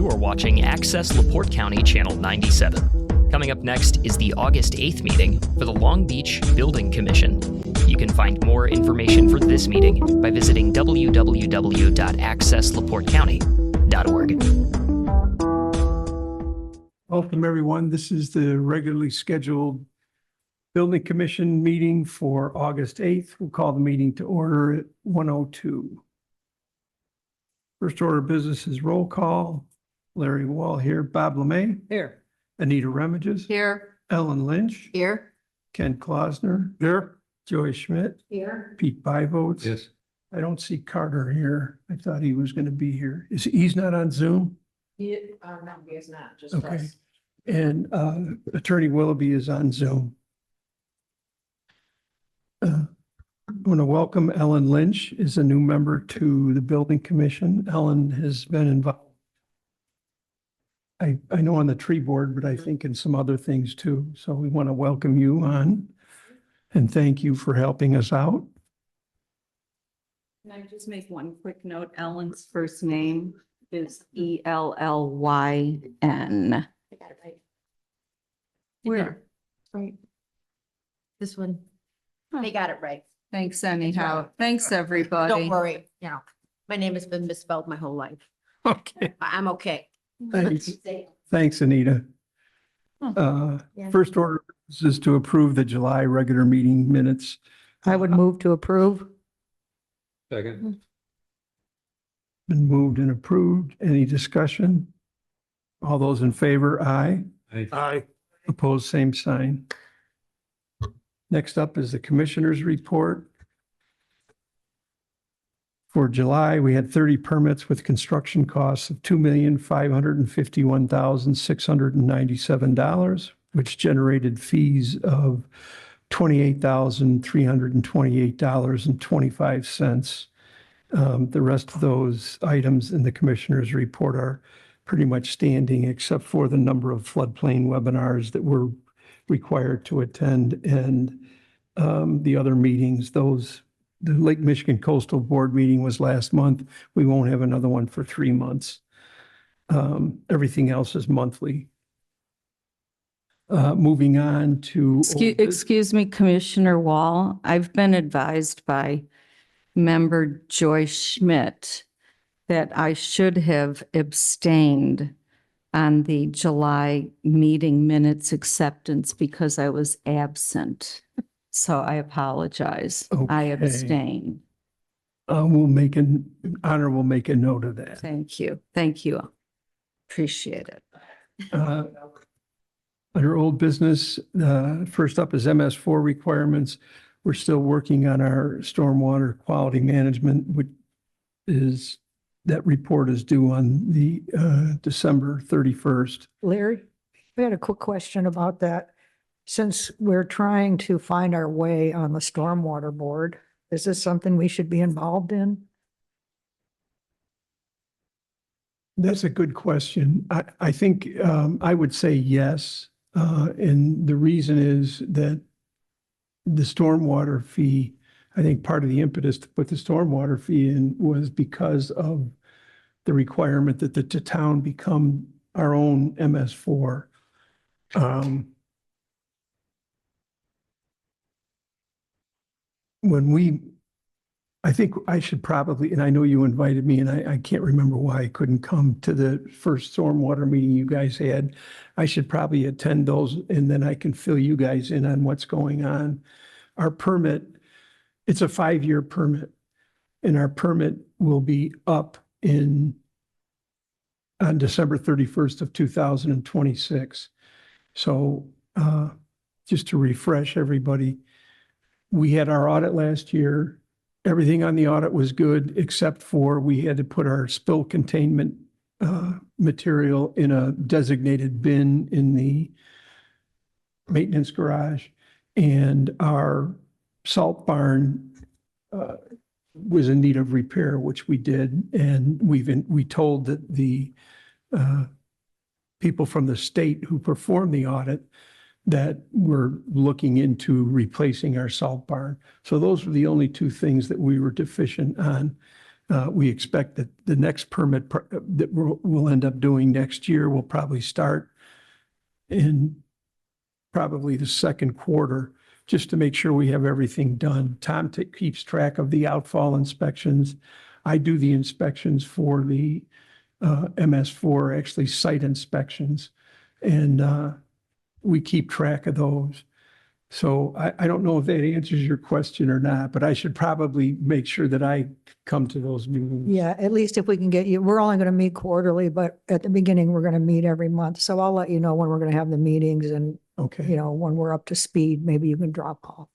You are watching Access LaPorte County Channel 97. Coming up next is the August 8th meeting for the Long Beach Building Commission. You can find more information for this meeting by visiting www.accesslaportecounty.org. Welcome, everyone. This is the regularly scheduled Building Commission meeting for August 8th. We'll call the meeting to order at 1:02. First order of business is roll call. Larry Wall here, Bob Lemay, Here. Anita Remages, Here. Ellen Lynch, Here. Ken Klosner, here, Joy Schmidt, Here. Pete Byvotes. Yes. I don't see Carter here. I thought he was going to be here. He's not on Zoom? No, he is not, just Okay. us. And Attorney Willoughby is on Zoom. I want to welcome Ellen Lynch, is a new member to the Building Commission. Ellen has been involved. I know on the tree board, but I think in some other things too. So we want to welcome you on and thank you for helping us out. Can I just make one quick note? Ellen's first name is Ellyn. I got it right. Where? Right. This one. They got it right. Thanks anyhow. Thanks, everybody. Don't worry, my name has been misspelled my whole life. Okay, I'm okay. thanks. Thanks, Anita. Yeah. First order is to approve the July regular meeting minutes. I would move to approve. Second. Been moved and approved. Any discussion? All those in favor, aye. Aye. Opposed, same sign. Next up is the Commissioner's Report. For July, we had 30 permits with construction costs of $2,551,697, which generated fees of $28,328.25. The rest of those items in the Commissioner's Report are pretty much standing, except for the number of floodplain webinars that we're required to attend and the other meetings. The Lake Michigan Coastal Board meeting was last month. We won't have another one for 3 months. Everything else is monthly. Moving on to. Excuse me, Commissioner Wall. I've been advised by member Joy Schmidt that I should have abstained on the July meeting minutes acceptance because I was absent. So I apologize. I Okay. abstain. Honor will make a note of that. Thank you. Thank you. Appreciate it. Under old business, first up is MS4 requirements. We're still working on our stormwater quality management, which is, that report is due on the December 31st. Larry, we had a quick question about that. Since we're trying to find our way on the Stormwater Board, is this something we should be involved in? That's a good question. I think I would say yes. And the reason is that the stormwater fee, I think part of the impetus to put the stormwater fee in was because of the requirement that the town become our own MS4. I think I should probably, and I know you invited me and I can't remember why I couldn't come to the first stormwater meeting you guys had. I should probably attend those and then I can fill you guys in on what's going on. Our permit, it's a 5-year permit and our permit will be up on December 31st of 2026. So just to refresh everybody, we had our audit last year. Everything on the audit was good, except for we had to put our spill containment material in a designated bin in the maintenance garage. And our salt barn was in need of repair, which we did. And we told that the people from the state who performed the audit that we're looking into replacing our salt barn. So those were the only two things that we were deficient on. We expect that the next permit that we'll end up doing next year will probably start in probably the second quarter, just to make sure we have everything done. Tom keeps track of the outfall inspections. I do the inspections for the MS4, actually site inspections, and we keep track of those. So I don't know if that answers your question or not, but I should probably make sure that I come to those meetings. Yeah, at least if we can get you, we're only going to meet quarterly, but at the beginning, we're going to meet every month. So I'll let you know when we're going to have the meetings and, Okay. when we're up to speed, maybe you can drop off.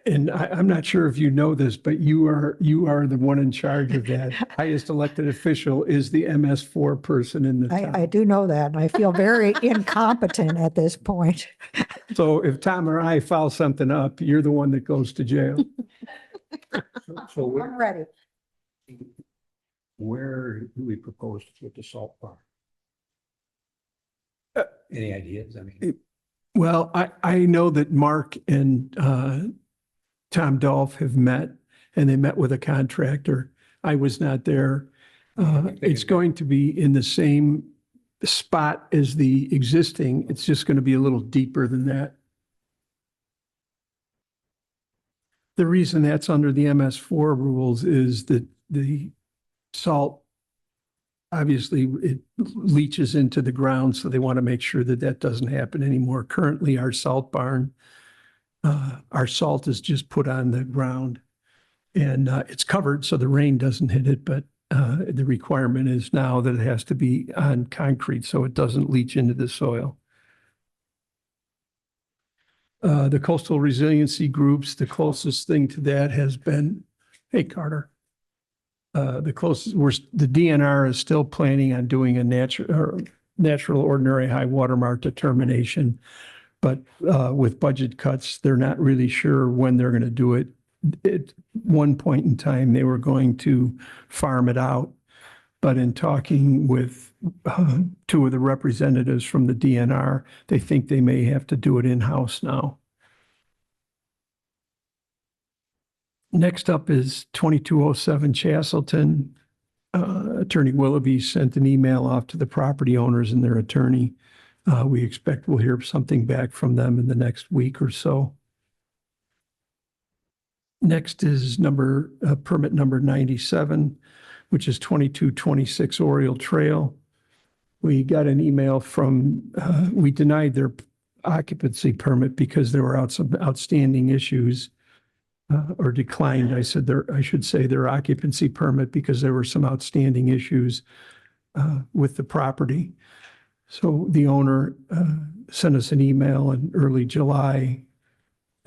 And I'm not sure if you know this, but you are the one in charge of that. Highest elected official is the MS4 person in the I town. do know that, and I feel very incompetent at this point. So if Tom or I foul something up, you're the one that goes to jail. So I'm ready. where do we propose to put the salt barn? Any ideas? I mean, Well, I know that Mark and Tom Dolph have met, and they met with a contractor. I was not there. It's going to be in the same spot as the existing. It's just going to be a little deeper than that. The reason that's under the MS4 rules is that the salt, obviously, it leaches into the ground, so they want to make sure that that doesn't happen anymore. Currently, our salt barn, our salt is just put on the ground, and it's covered so the rain doesn't hit it, but the requirement is now that it has to be on concrete so it doesn't leach into the soil. The coastal resiliency groups, the closest thing to that has been, hey, Carter. The closest, the DNR is still planning on doing a natural ordinary high water mark determination. But with budget cuts, they're not really sure when they're going to do it. At one point in time, they were going to farm it out. But in talking with two of the representatives from the DNR, they think they may have to do it in-house now. Next up is 2207 Chastleton. Attorney Willoughby sent an email off to the property owners and their attorney. We expect we'll hear something back from them in the next week or so. Next is permit number 97, which is 2226 Oriole Trail. We got an email from, we denied their occupancy permit because there were some outstanding issues. Or declined, I should say their occupancy permit because there were some outstanding issues with the property. So the owner sent us an email in early July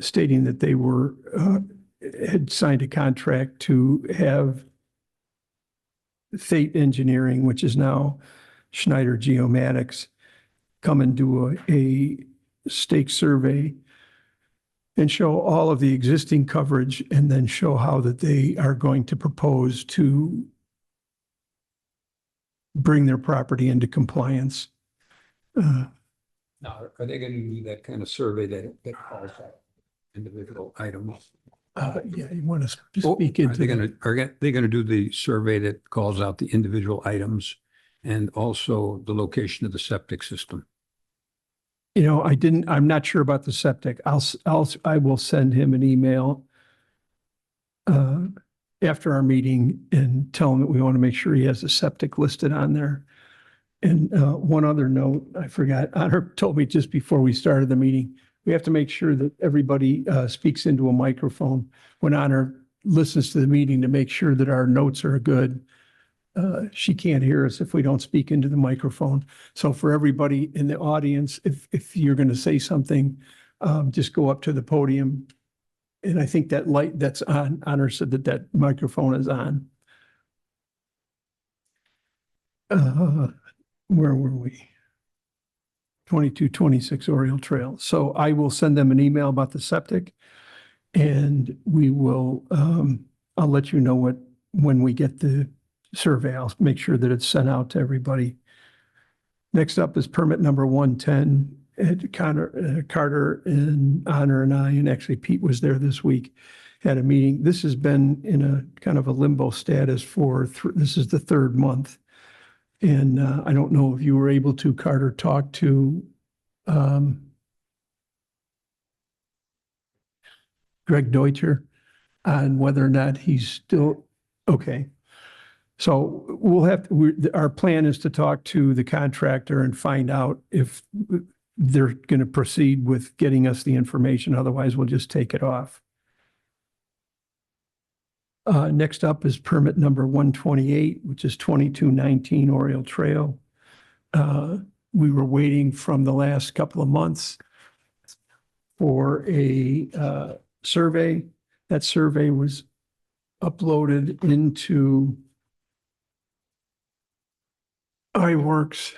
stating that they had signed a contract to have Fate Engineering, which is now Schneider Geomatics, come and do a stake survey and show all of the existing coverage and then show how that they are going to propose to bring their property into compliance. now, are they going to do that kind of survey that calls out individual items? Yeah, you want to Oh, speak Are into they that? going to do the survey that calls out the individual items and also the location of the septic system? I'm not sure about the septic. I will send him an email after our meeting and tell him that we want to make sure he has the septic listed on there. And one other note, I forgot, Honor told me just before we started the meeting, we have to make sure that everybody speaks into a microphone when Honor listens to the meeting to make sure that our notes are good. She can't hear us if we don't speak into the microphone. So for everybody in the audience, if you're going to say something, just go up to the podium. And I think that light that's on, Honor said that microphone is on. Where were we? 2226 Oriole Trail. So I will send them an email about the septic and we will, I'll let you know when we get the survey. I'll make sure that it's sent out to everybody. Next up is permit number 110, Carter and Honor and I, and actually Pete was there this week, had a meeting. This has been in a kind of a limbo status for, this is the third month. And I don't know if you were able to, Carter, talk to Greg Deutscher on whether or not he's still, okay. So we'll have, our plan is to talk to the contractor and find out if they're going to proceed with getting us the information. Otherwise, we'll just take it off. Next up is permit number 128, which is 2219 Oriole Trail. We were waiting from the last couple of months for a survey. That survey was uploaded into iWorks.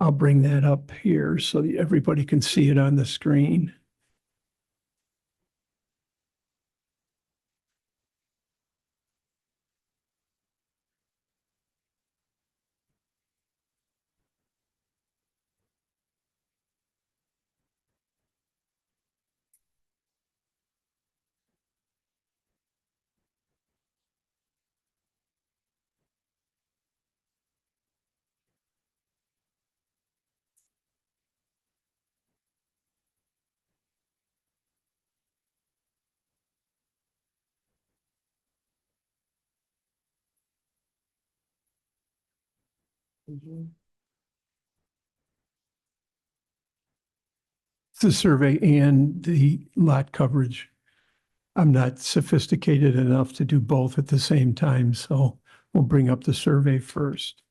I'll bring that up here so that everybody can see it on the screen. The survey and the lot coverage. I'm not sophisticated enough to do both at the same time, so we'll bring up the survey first.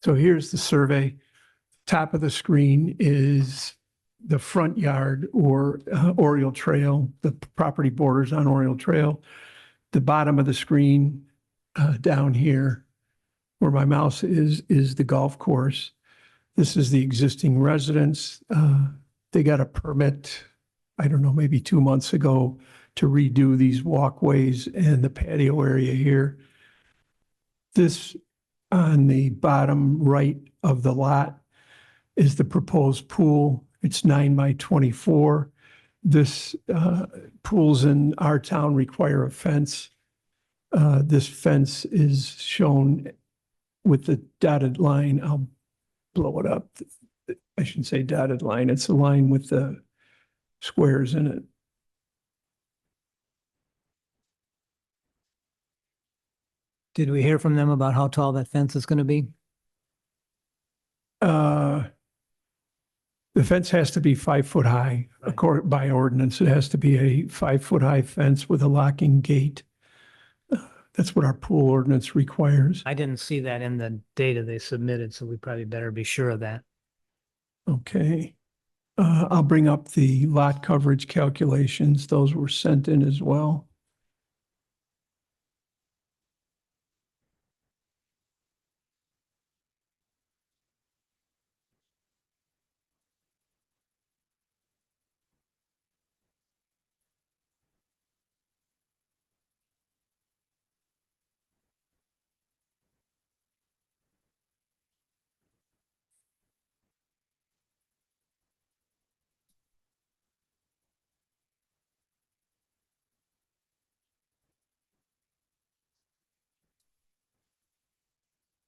So here's the survey. Top of the screen is the front yard or Oriole Trail, the property borders on Oriole Trail. The bottom of the screen down here where my mouse is the golf course. This is the existing residence. They got a permit, I don't know, maybe 2 months ago to redo these walkways and the patio area here. This on the bottom right of the lot is the proposed pool. It's 9 by 24. This pools in our town require a fence. This fence is shown with the dotted line. I'll blow it up. I shouldn't say dotted line. It's a line with the squares in it. Did we hear from them about how tall that fence is going to be? The fence has to be 5 foot high, according by ordinance. It has to be a 5 foot high fence with a locking gate. That's what our pool ordinance requires. I didn't see that in the data they submitted, so we probably better be sure of that. Okay. I'll bring up the lot coverage calculations. Those were sent in as well.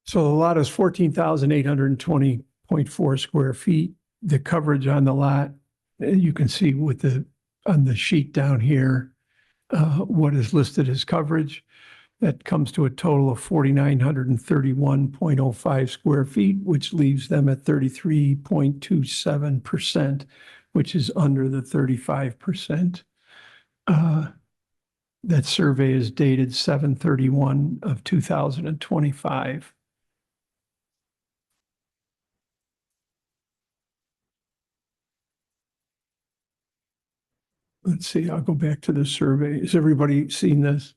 So the lot is 14,820.4 square feet. The coverage on the lot, you can see with on the sheet down here, what is listed as coverage. That comes to a total of 4,931.05 square feet, which leaves them at 33.27%, which is under the 35%. That survey is dated 7/31 of 2025. let's see, I'll go back to the survey. Has everybody seen this?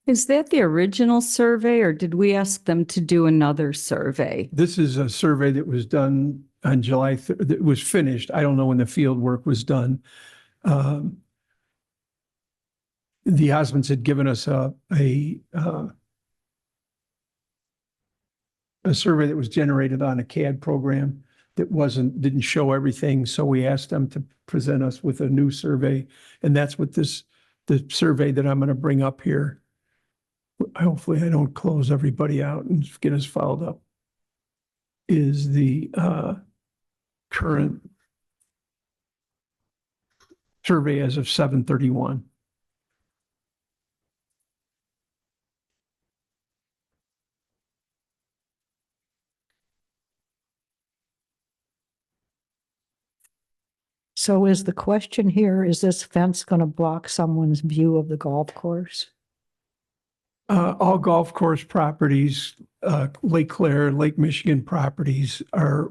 Is that the original survey or did we ask them to do another survey? This is a survey that was done on July, that was finished. I don't know when the field work was done. The Osmonds had given us a survey that was generated on a CAD program that didn't show everything. So we asked them to present us with a new survey. And that's what the survey that I'm going to bring up here. Hopefully I don't close everybody out and get us fouled up, is the current survey as of 7/31. So is the question here, is this fence going to block someone's view of the golf course? All golf course properties, Lake Claire, Lake Michigan properties are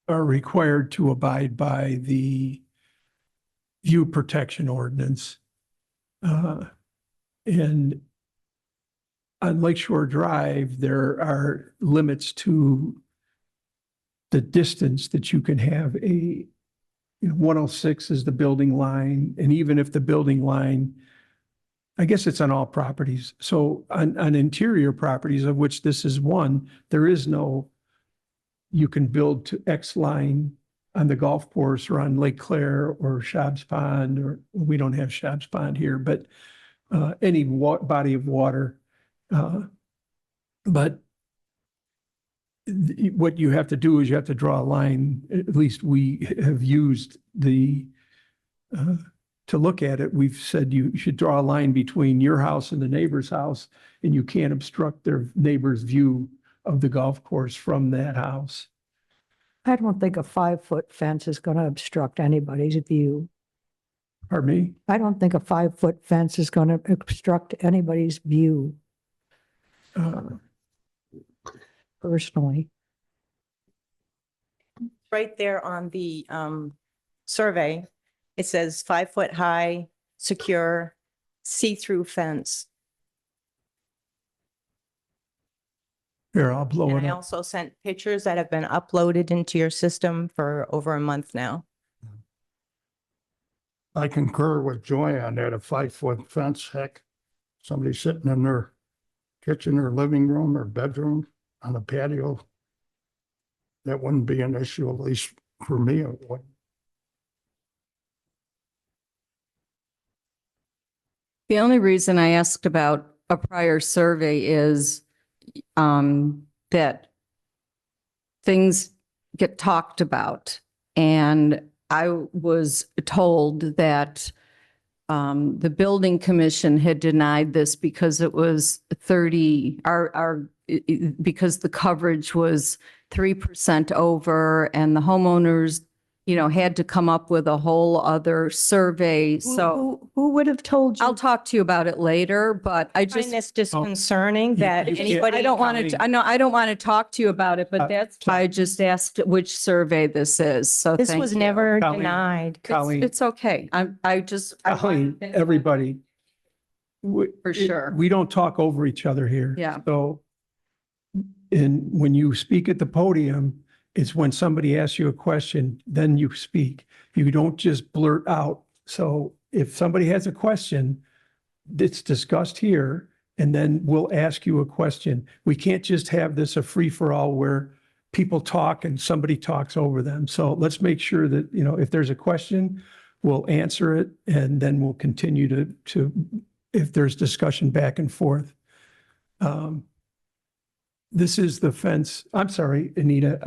required to abide by the view protection ordinance. And on Lakeshore Drive, there are limits to the distance that you can have 106 is the building line. And even if the building line, I guess it's on all properties. So on interior properties, of which this is one, there is no, you can build to X line on the golf course or on Lake Claire or Schaub's Pond, or we don't have Schaub's Pond here, but any body of water. But what you have to do is you have to draw a line. At least we have used to look at it. We've said you should draw a line between your house and the neighbor's house, and you can't obstruct their neighbor's view of the golf course from that house. I don't think a 5-foot fence is going to obstruct anybody's view. Pardon me? I don't think a 5-foot fence is going to obstruct anybody's view personally. Right there on the survey, it says 5-foot high, secure, see-through fence. Here, I'll blow And it I up. also sent pictures that have been uploaded into your system for over a month now. I concur with Joy on that, a 5-foot fence, heck, somebody sitting in their kitchen or living room or bedroom on a patio, that wouldn't be an issue, at least for me, it wouldn't. The only reason I asked about a prior survey is that things get talked about. And I was told that the building commission had denied this because it was because the coverage was 3% over and the homeowners, had to come up with a whole other survey. So Who would have told you? I'll talk to you about it later, but I I just, find this disconcerting that you can't- anybody. I don't want to, I know, I don't want to talk to you about it, but that's why I just asked which survey this is. So This thank was you. never Colleen. denied. Colleen, It's okay. I Colleen, wanted- everybody. For sure. We don't talk over each other here. Yeah. So, and when you speak at the podium, it's when somebody asks you a question, then you speak. You don't just blurt out. So if somebody has a question, it's discussed here, and then we'll ask you a question. We can't just have this a free-for-all where people talk and somebody talks over them. So let's make sure that, if there's a question, we'll answer it, and then we'll continue to if there's discussion back and forth. This is the fence. I'm sorry, Anita.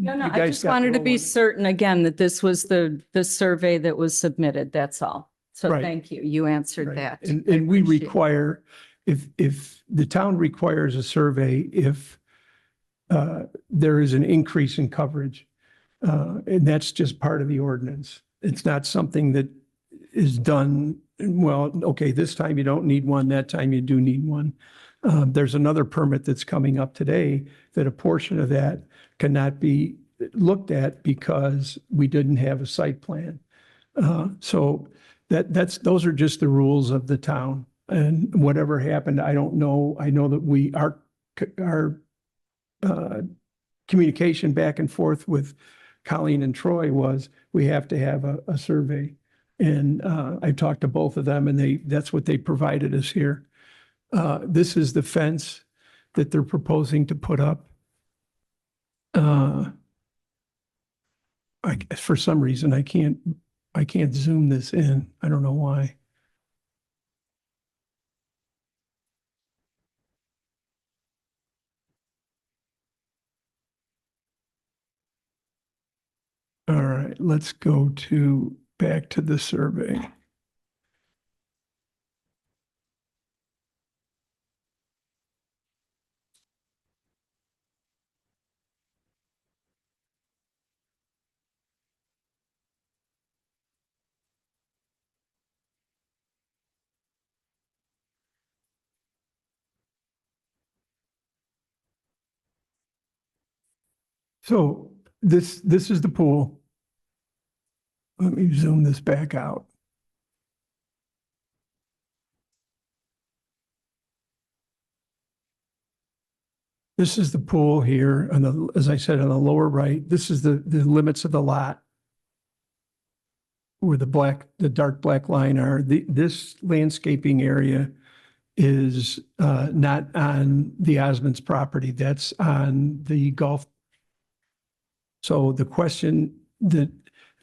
I just wanted to be certain again that this was the survey that was submitted. That's all. So Right. thank you. You answered that. And I we appreciate it. require, if the town requires a survey, if there is an increase in coverage, and that's just part of the ordinance. It's not something that is done, well, okay, this time you don't need one, that time you do need one. There's another permit that's coming up today that a portion of that cannot be looked at because we didn't have a site plan. So those are just the rules of the town. And whatever happened, I don't know. I know that our communication back and forth with Colleen and Troy was, we have to have a survey. And I talked to both of them and that's what they provided us here. This is the fence that they're proposing to put up. For some reason, I can't zoom this in. I don't know why. All right, let's go back to the survey. So this is the pool. Let me zoom this back out. This is the pool here, and as I said, on the lower right, this is the limits of the lot where the dark black line are. This landscaping area is not on the Osmond's property. That's on the golf. So the question that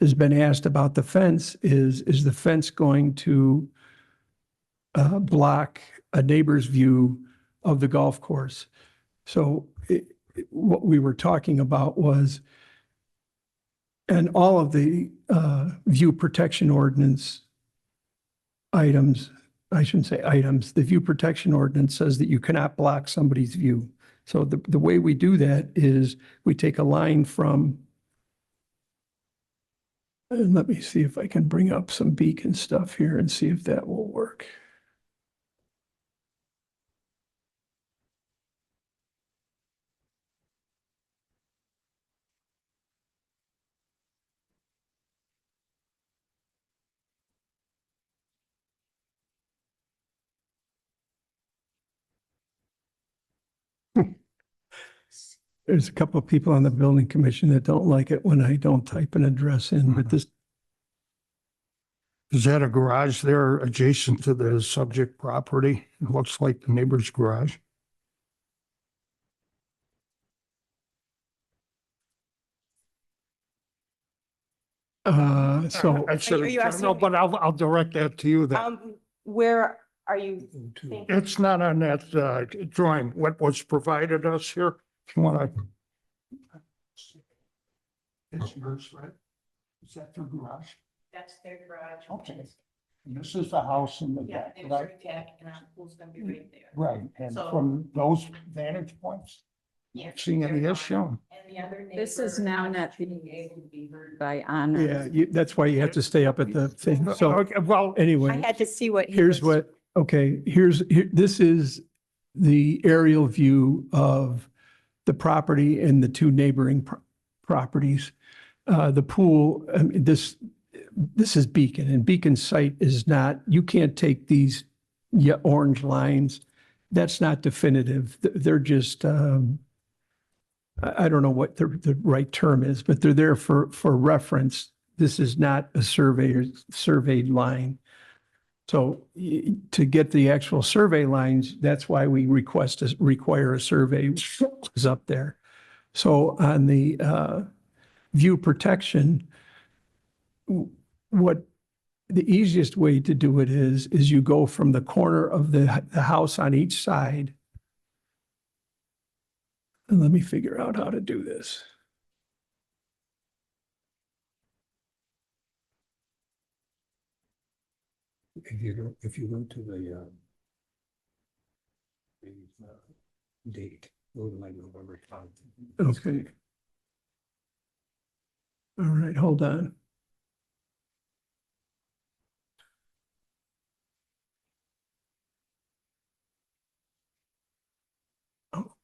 has been asked about the fence is the fence going to block a neighbor's view of the golf course? So what we were talking about was, and all of the view protection ordinance items, I shouldn't say items, the view protection ordinance says that you cannot block somebody's view. So the way we do that is we take a line from, and let me see if I can bring up some beacon stuff here and see if that will work. There's a couple of people on the building commission that don't like it when I don't type an address in, but this, Is that a garage there adjacent to the subject property? It looks like the neighbor's garage. so I should Are you have, asking no, me- but I'll direct that to you then. Where are you? thinking? It's not on that drawing, what was provided us here. If you want to. It's yours, right? Is that their garage? That's their garage. Okay. And this is the house in the Yeah, back, there's right? their deck and our pool's gonna be right there. Right, and So- from those vantage points, Yeah, seeing any they're issue? fine. And the other This is neighbor now has not to being be able able to be heard. by honor. yeah, that's why you have to stay up at the thing. So Okay, well, I anyway, had to see what. he here's was- this is the aerial view of the property and the two neighboring properties. The pool, this is Beacon, and Beacon's site is not, you can't take these orange lines. That's not definitive. They're just, I don't know what the right term is, but they're there for reference. This is not a surveyed line. So to get the actual survey lines, that's why we require a survey is up there. So on the view protection, what the easiest way to do it is you go from the corner of the house on each side. And let me figure out how to do this. If you go to the date, go to like November 10th. Okay. All right, hold on. Oh.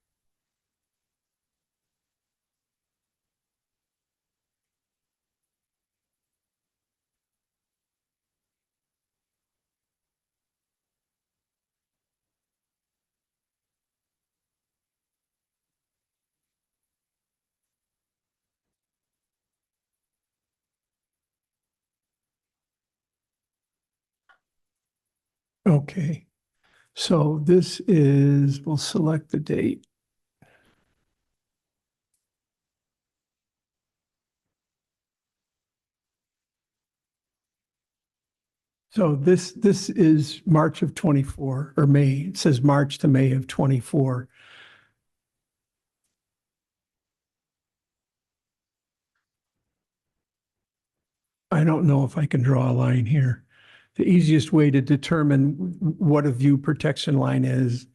Okay. So this is, we'll select the date. So this is March of 24 or May. It says March to May of 24. I don't know if I can draw a line here. The easiest way to determine what a view protection line is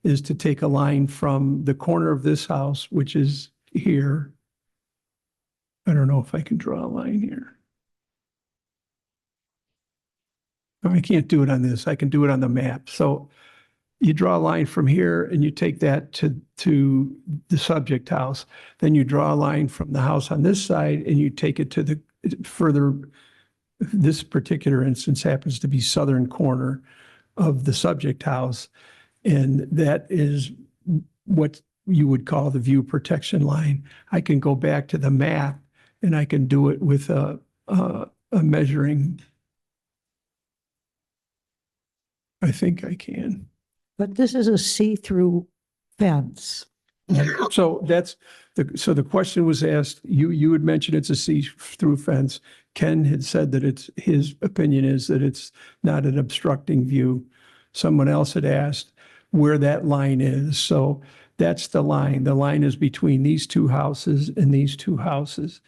to take a line from the corner of this house, which is here. I don't know if I can draw a line here. I can't do it on this. I can do it on the map. So you draw a line from here and you take that to the subject house. Then you draw a line from the house on this side and you take it to the further, this particular instance happens to be southern corner of the subject house. And that is what you would call the view protection line. I can go back to the map and I can do it with a measuring. I think I can. But this is a see-through fence. So so the question was asked, you had mentioned it's a see-through fence. Ken had said that his opinion is that it's not an obstructing view. Someone else had asked where that line is. So that's the line. The line is between these two houses and these two houses.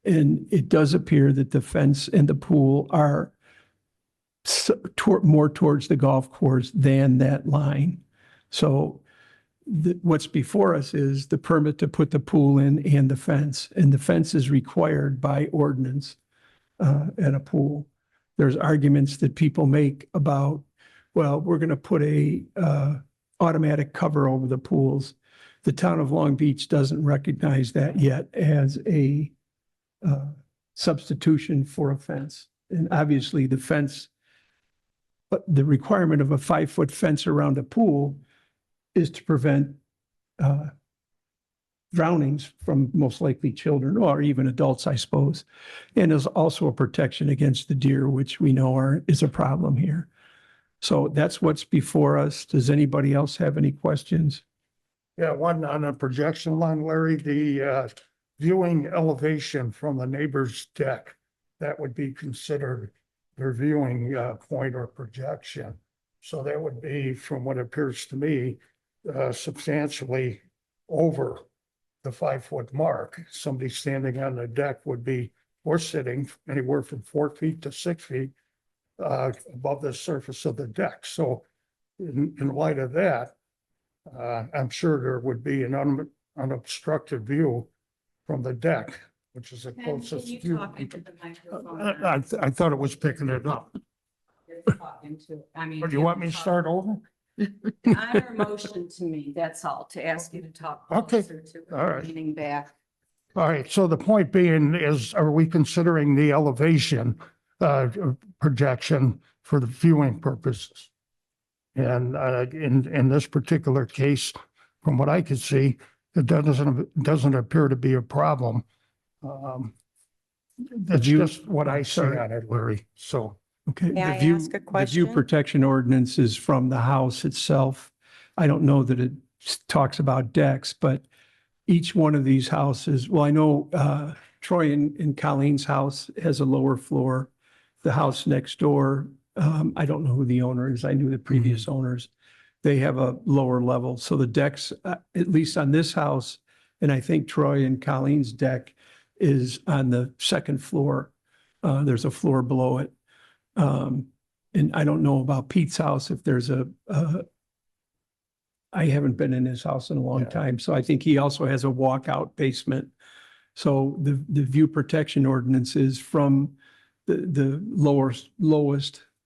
And it does appear that the fence and the pool are more towards the golf course than that line. So what's before us is the permit to put the pool in and the fence. And the fence is required by ordinance at a pool. There's arguments that people make about, well, we're going to put a automatic cover over the pools. The town of Long Beach doesn't recognize that yet as a substitution for a fence. And obviously the fence, but the requirement of a 5-foot fence around a pool is to prevent drownings from most likely children or even adults, I suppose. And is also a protection against the deer, which we know is a problem here. So that's what's before us. Does anybody else have any questions? Yeah, one on a projection line, Larry, the viewing elevation from the neighbor's deck, that would be considered their viewing point or projection. So that would be, from what appears to me, substantially over the 5-foot mark. Somebody standing on the deck would be, or sitting anywhere from 4 feet to 6 feet above the surface of the deck. So in light of that, I'm sure there would be an unobstructed view from the deck, which is the closest view. I thought it was picking it up. Do you want me to start over? Honor motion to me, that's all, to ask you to talk Okay. closer to All right. leaning back. All right, so the point being is, are we considering the elevation projection for the viewing purposes? And in this particular case, from what I could see, it doesn't appear to be a problem. That's just what I see on it, Larry. So, Okay. May I The view- ask a The view question? protection ordinance is from the house itself. I don't know that it talks about decks, but each one of these houses, well, I know Troy and Colleen's house has a lower floor. The house next door, I don't know who the owner is. I knew the previous owners. They have a lower level. So the decks, at least on this house, and I think Troy and Colleen's deck is on the second floor. There's a floor below it. And I don't know about Pete's house, if there's I haven't been in his house in a long Yeah. time, so I think he also has a walkout basement. So the view protection ordinance is from the lowest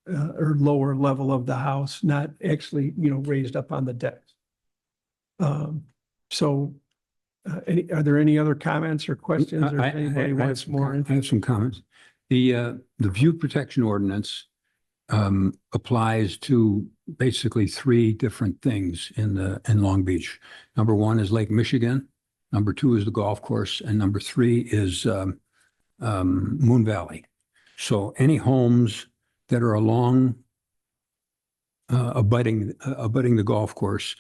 or lower level of the house, not actually, raised up on the deck. So are there any other comments or questions, or if anybody wants more? I have some comments. The view protection ordinance applies to basically 3 different things in Long Beach. Number 1 is Lake Michigan. Number 2 is the golf course, and number 3 is Moon Valley. So any homes that are along abutting the golf course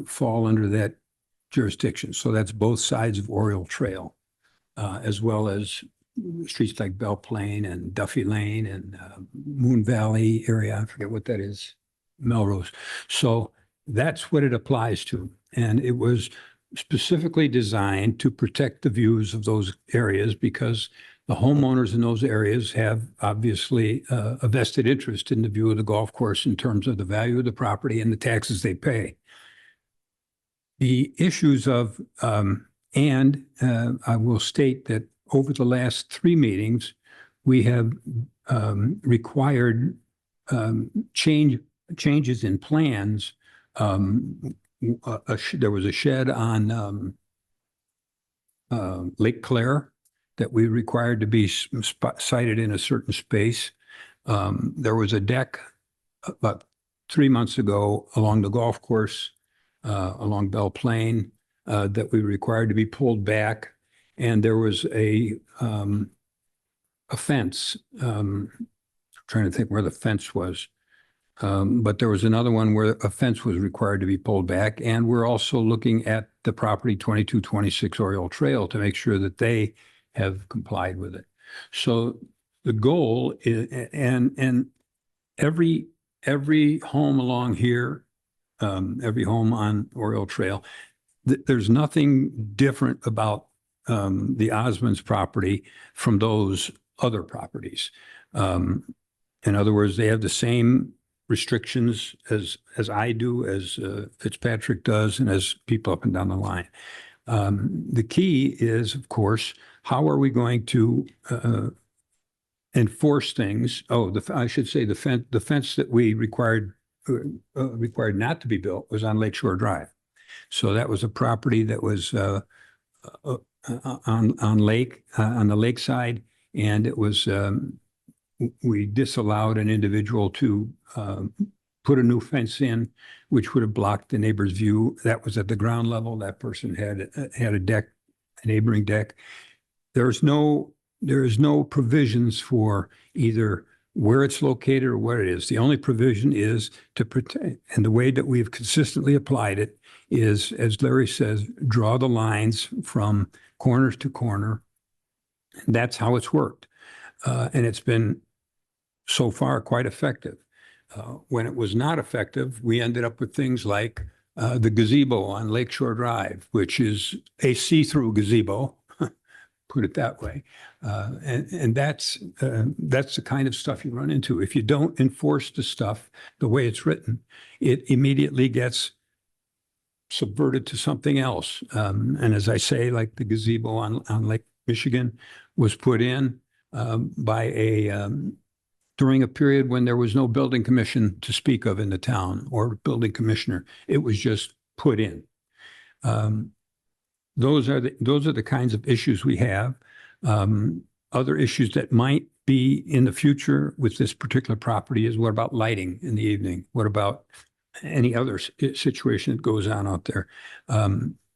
fall under that jurisdiction. So that's both sides of Oriole Trail, as well as streets like Belle Plaine and Duffy Lane and Moon Valley area. I forget what that is, Melrose. So that's what it applies to. And it was specifically designed to protect the views of those areas because the homeowners in those areas have obviously a vested interest in the view of the golf course in terms of the value of the property and the taxes they pay. The issues of, I will state that over the last 3 meetings, we have required changes in plans. There was a shed on Lake Claire that we required to be sited in a certain space. There was a deck about 3 months ago along the golf course, along Belle Plaine, that we required to be pulled back. And there was a fence. Trying to think where the fence was. But there was another one where a fence was required to be pulled back. And we're also looking at the property 2226 Oriole Trail to make sure that they have complied with it. So the goal is, and every home along here, every home on Oriole Trail, there's nothing different about the Osmonds property from those other properties. In other words, they have the same restrictions as I do, as Fitzpatrick does, and as people up and down the line. The key is, of course, how are we going to enforce things? Oh, I should say the fence that we required not to be built was on Lakeshore Drive. So that was a property that was on the lakeside, and it was we disallowed an individual to put a new fence in, which would have blocked the neighbor's view. That was at the ground level. That person had a deck, a neighboring deck. There is no provisions for either where it's located or what it is. The only provision is to protect, and the way that we've consistently applied it is, as Larry says, draw the lines from corner to corner. And that's how it's worked. And it's been so far quite effective. When it was not effective, we ended up with things like the gazebo on Lakeshore Drive, which is a see-through gazebo, put it that way. And that's the kind of stuff you run into. If you don't enforce the stuff the way it's written, it immediately gets subverted to something else. And as I say, like the gazebo on Lake Michigan was put in during a period when there was no building commission to speak of in the town or building commissioner. It was just put in. Those are the kinds of issues we have. Other issues that might be in the future with this particular property is, what about lighting in the evening? What about any other situation that goes on out there?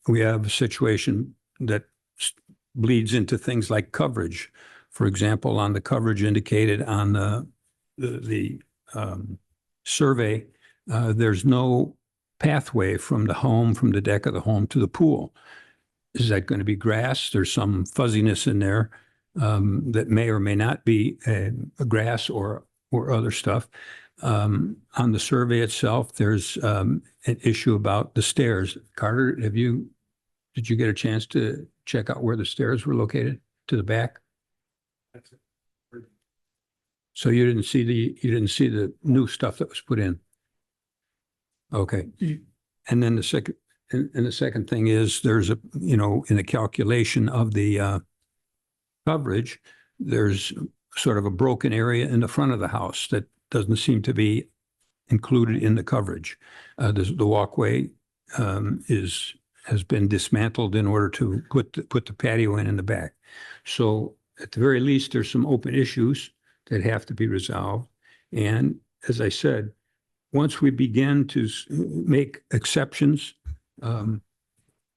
We have a situation that bleeds into things like coverage. For example, on the coverage indicated on the survey, there's no pathway from the deck of the home to the pool. Is that going to be grass? There's some fuzziness in there that may or may not be a grass or other stuff. On the survey itself, there's an issue about the stairs. Carter, did you get a chance to check out where the stairs were located to the back? So you didn't see the new stuff that was put in. Okay. And then the second thing is, there's in the calculation of the coverage, there's sort of a broken area in the front of the house that doesn't seem to be included in the coverage. The walkway has been dismantled in order to put the patio in the back. So at the very least, there's some open issues that have to be resolved. And as I said, once we begin to make exceptions, and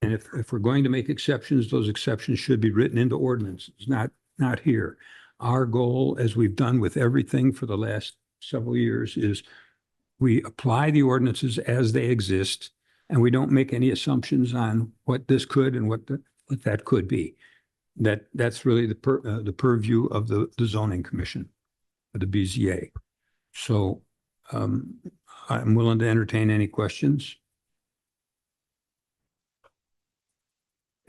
if we're going to make exceptions, those exceptions should be written into ordinances, not here. Our goal, as we've done with everything for the last several years, is we apply the ordinances as they exist, and we don't make any assumptions on what this could and what that could be. That's really the purview of the zoning commission, of the BZA. So I'm willing to entertain any questions.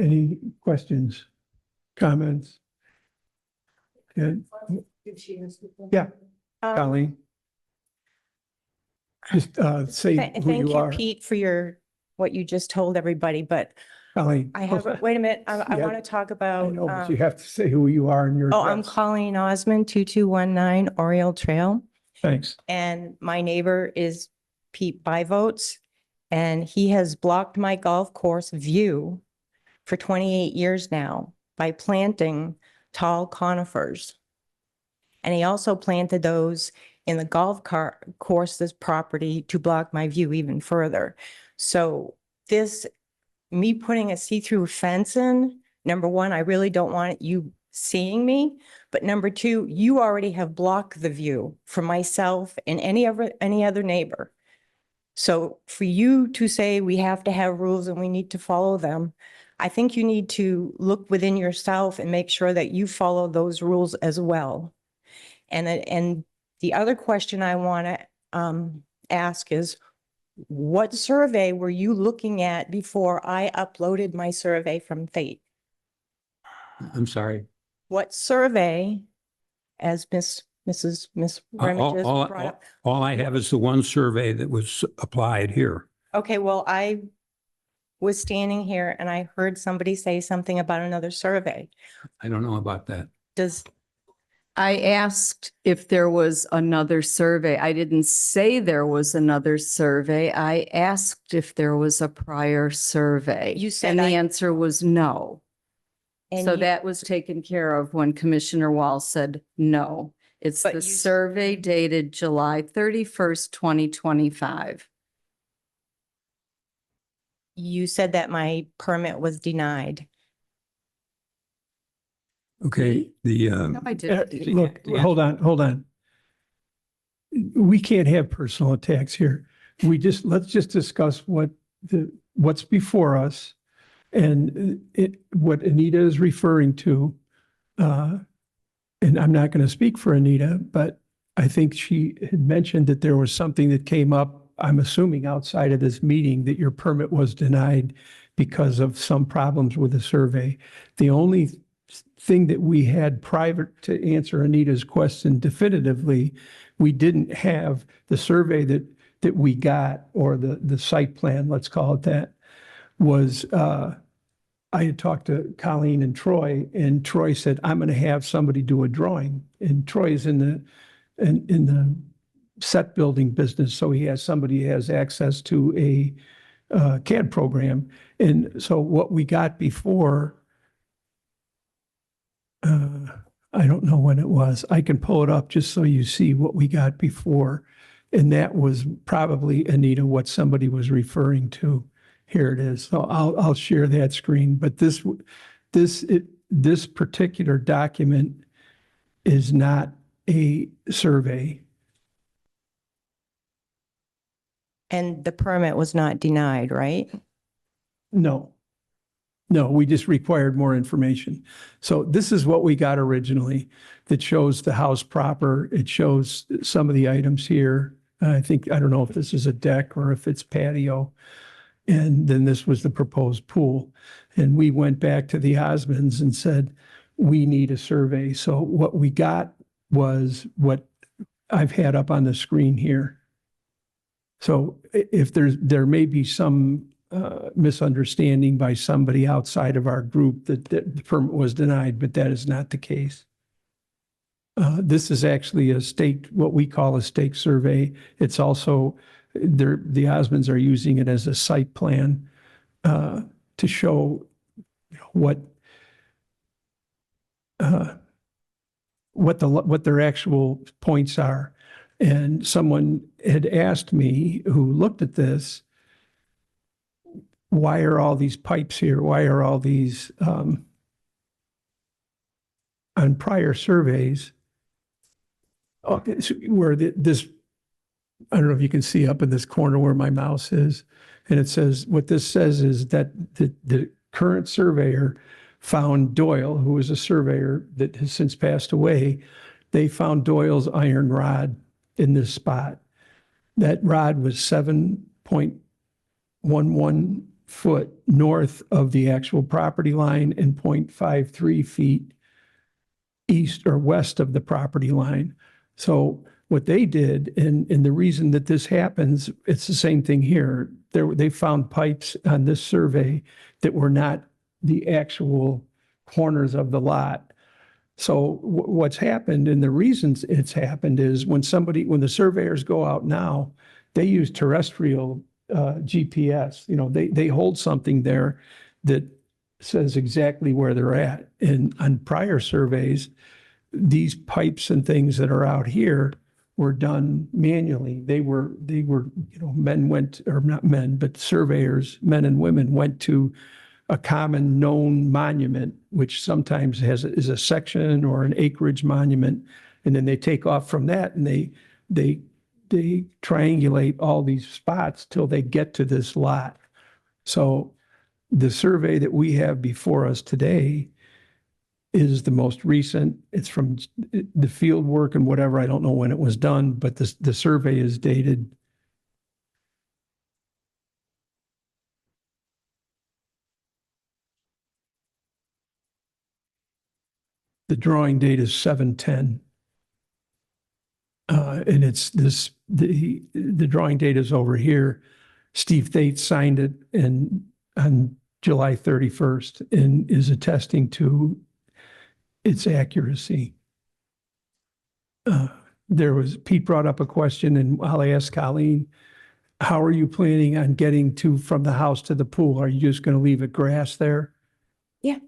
Any questions, comments? Good. Yeah, Colleen. Just say who Thank you you, are. Pete, for what you just told everybody, but Colleen. I have, wait a minute, I Yeah, want to talk I about, know, but you have to say who you are and your I'm address. Colleen Osmond, 2219 Oriole Trail. Thanks. And my neighbor is Pete Byvotes, and he has blocked my golf course view for 28 years now by planting tall conifers. And he also planted those in the course's property to block my view even further. So me putting a see-through fence in, number one, I really don't want you seeing me. But number two, you already have blocked the view for myself and any other neighbor. So for you to say we have to have rules and we need to follow them, I think you need to look within yourself and make sure that you follow those rules as well. And the other question I want to ask is, what survey were you looking at before I uploaded my survey from Fate? I'm sorry. What survey, as Miss Remick just brought up? All I have is the one survey that was applied here. Okay, well, I was standing here and I heard somebody say something about another survey. I don't know about that. I asked if there was another survey. I didn't say there was another survey. I asked if there was a prior survey. You said And the I- answer was no. and So you- that was taken care of when Commissioner Wall said no. It's But the you- survey dated July 31st, 2025. You said that my permit was denied. Okay, the, No, I didn't. Look, hold on. We can't have personal attacks here. Let's just discuss what's before us and what Anita is referring to. And I'm not going to speak for Anita, but I think she had mentioned that there was something that came up, I'm assuming outside of this meeting, that your permit was denied because of some problems with the survey. The only thing that we had private to answer Anita's question definitively, we didn't have the survey that we got, or the site plan, let's call it that, was, I had talked to Colleen and Troy said, I'm going to have somebody do a drawing. And Troy is in the set building business, so he has somebody who has access to a CAD program. And so what we got before, I don't know when it was. I can pull it up just so you see what we got before. And that was probably, Anita, what somebody was referring to. Here it is. So I'll share that screen. But this particular document is not a survey. And the permit was not denied, right? No, we just required more information. So this is what we got originally that shows the house proper. It shows some of the items here. I don't know if this is a deck or if it's patio. And then this was the proposed pool. And we went back to the Osmonds and said, we need a survey. So what we got was what I've had up on the screen here. So if there may be some misunderstanding by somebody outside of our group that the permit was denied, but that is not the case. This is actually what we call a stake survey. It's also, the Osmonds are using it as a site plan to show what their actual points are. And someone had asked me who looked at this, why are all these pipes here? Why are all these, on prior surveys, where this I don't know if you can see up in this corner where my mouse is. And it says, what this says is that the current surveyor found Doyle, who was a surveyor that has since passed away. They found Doyle's iron rod in this spot. That rod was 7.11 foot north of the actual property line and 0.53 feet east or west of the property line. So what they did, and the reason that this happens, it's the same thing here. They found pipes on this survey that were not the actual corners of the lot. So what's happened, and the reasons it's happened is when the surveyors go out now, they use terrestrial GPS. You know, they hold something there that says exactly where they're at. And on prior surveys, these pipes and things that are out here were done manually. They were, men went, or not men, but surveyors, men and women went to a common known monument, which sometimes is a section or an acreage monument. And then they take off from that and they triangulate all these spots till they get to this lot. So the survey that we have before us today is the most recent. It's from the field work and whatever. I don't know when it was done, but the survey is dated. The drawing date is 7/10. And it's the drawing date is over here. Steve Thate signed it on July 31st and is attesting to its accuracy. Pete brought up a question, and I'll ask Colleen, how are you planning on getting from the house to the pool? Are you just going to leave it grass there? Yeah.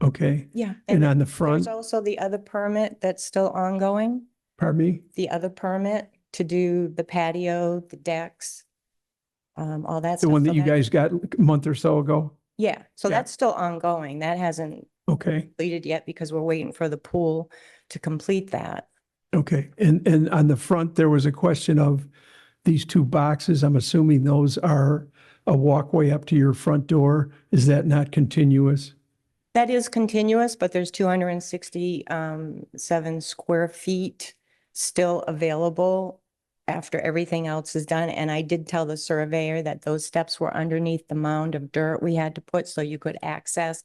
Okay. Yeah. And on the front, There's also the other permit that's still ongoing, pardon me? the other permit to do the patio, the decks, all that The stuff. one So that you guys got a month or so ago? Yeah, so Yeah. that's still ongoing. That hasn't Okay. completed yet because we're waiting for the pool to complete that. Okay. And on the front, there was a question of these two boxes. I'm assuming those are a walkway up to your front door. Is that not continuous? That is continuous, but there's 267 square feet still available after everything else is done. And I did tell the surveyor that those steps were underneath the mound of dirt we had to put so you could access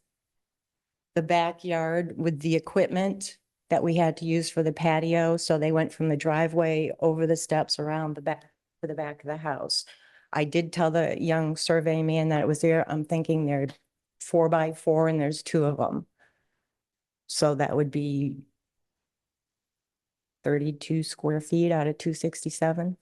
the backyard with the equipment that we had to use for the patio. So they went from the driveway over the steps around the back to the back of the house. I did tell the young survey man that it was there. I'm thinking they're 4x4 and there's two of them. So that would be 32 square feet out of 267.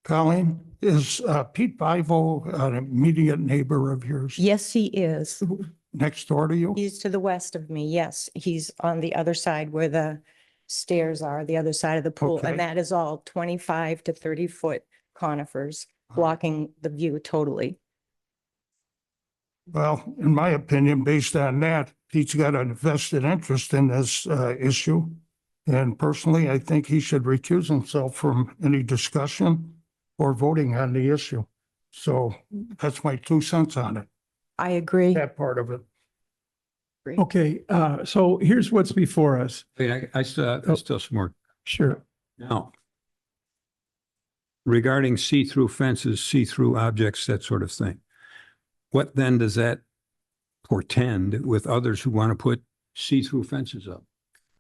Colleen, is Pete Bivo an immediate neighbor of yours? Yes, he is. Next door to you? He's to the west of me. Yes, he's on the other side where the stairs are, the other side of the pool. Okay. And that is all 25 to 30 foot conifers blocking the view totally. Well, in my opinion, based on that, Pete's got a vested interest in this issue. And personally, I think he should recuse himself from any discussion or voting on the issue. So that's my 2 cents on it, I agree. that part of it. Okay. So here's what's before us. Wait, I still some more. Sure. Now, regarding see-through fences, see-through objects, that sort of thing, what then does that portend with others who want to put see-through fences up,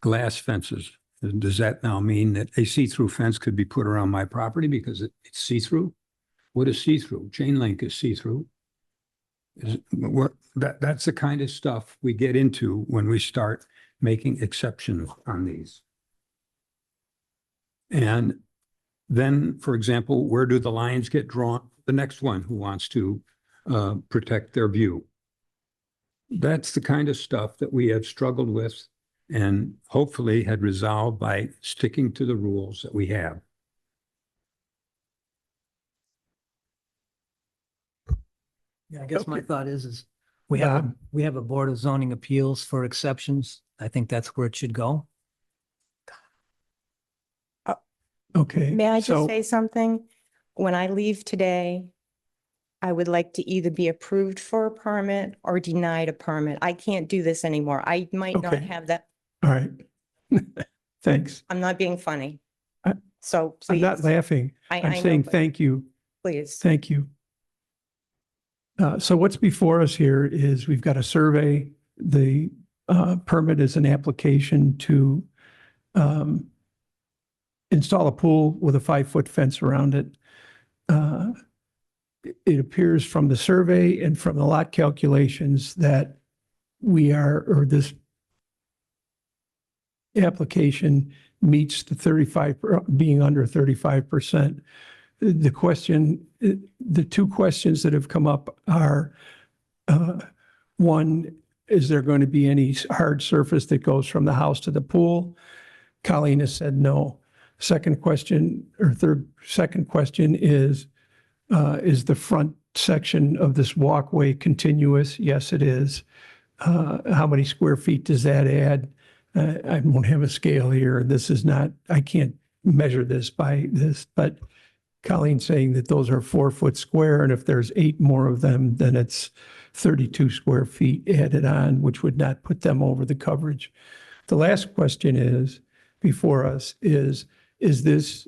glass fences? Does that now mean that a see-through fence could be put around my property because it's see-through? What is see-through? Chain link is see-through. That's the kind of stuff we get into when we start making exceptions on these. And then, for example, where do the lines get drawn? The next one who wants to protect their view. That's the kind of stuff that we have struggled with and hopefully had resolved by sticking to the rules that we have. Yeah, I guess my Okay. thought is we have a Board of Zoning Appeals for exceptions. I think that's where it should go. Okay. May I just so- say something? When I leave today, I would like to either be approved for a permit or denied a permit. I can't do this anymore. I might not Okay. have that. All right. Thanks. I'm not being funny. I- So I'm not please, laughing. I I'm know, saying but thank you. please. Thank you. So what's before us here is we've got a survey. The permit is an application to install a pool with a 5-foot fence around it. It appears from the survey and from the lot calculations that this application meets the 35, being under 35%. The two questions that have come up are, one, is there going to be any hard surface that goes from the house to the pool? Colleen has said no. Second question is the front section of this walkway continuous? Yes, it is. How many square feet does that add? I won't have a scale here. This is not, I can't measure this by this, but Colleen's saying that those are 4-foot square, and if there's 8 more of them, then it's 32 square feet added on, which would not put them over the coverage. The last question is, before us, is this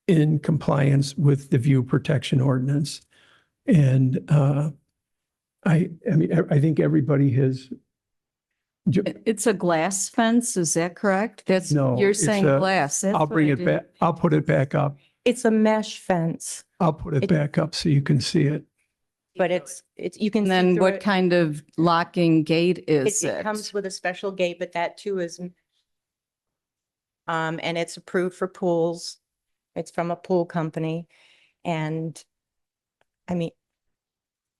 in compliance with the view protection ordinance? And I think everybody has. It's a glass fence, is that correct? That's, No, you're it's saying a- glass. That's I'll what bring I it didn't- back. I'll put it back up. It's a mesh fence, I'll put it It- back up so you can see it. but you can And see then through what it. kind of locking gate is It comes it? with a special gate, but that too is and it's approved for pools. It's from a pool company. And I mean,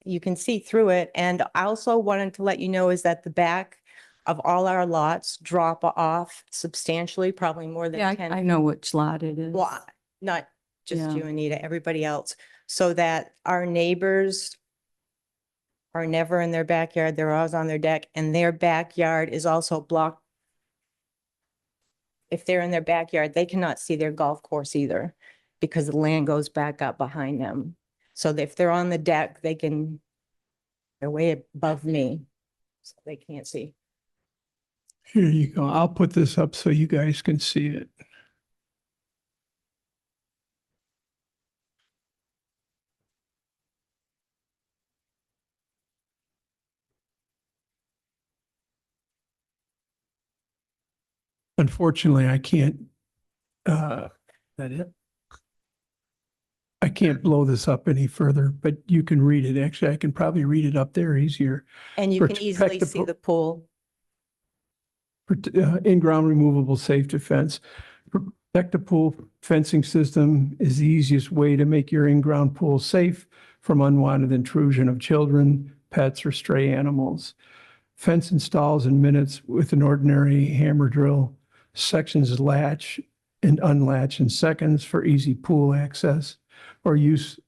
you can see through it. And I also wanted to let you know is that the back of all our lots drop off substantially, probably more than Yeah, 10. I know which lot it is. Well, not just Yeah. you, Anita, everybody else, so that our neighbors are never in their backyard. They're always on their deck, and their backyard is also blocked. If they're in their backyard, they cannot see their golf course either because the land goes back up behind them. So if they're on the deck, they're way above me, so they can't see. Here you go. I'll put this up so you guys can see it. Unfortunately, I can't, that it? I can't blow this up any further, but you can read it. Actually, I can probably read it up there easier. And you can Protect easily the see pool. the pool. In-ground removable safety fence. Protect the pool fencing system is the easiest way to make your in-ground pool safe from unwanted intrusion of children, pets, or stray animals. Fence installs in minutes with an ordinary hammer drill. Sections latch and unlatch in seconds for easy pool access, or use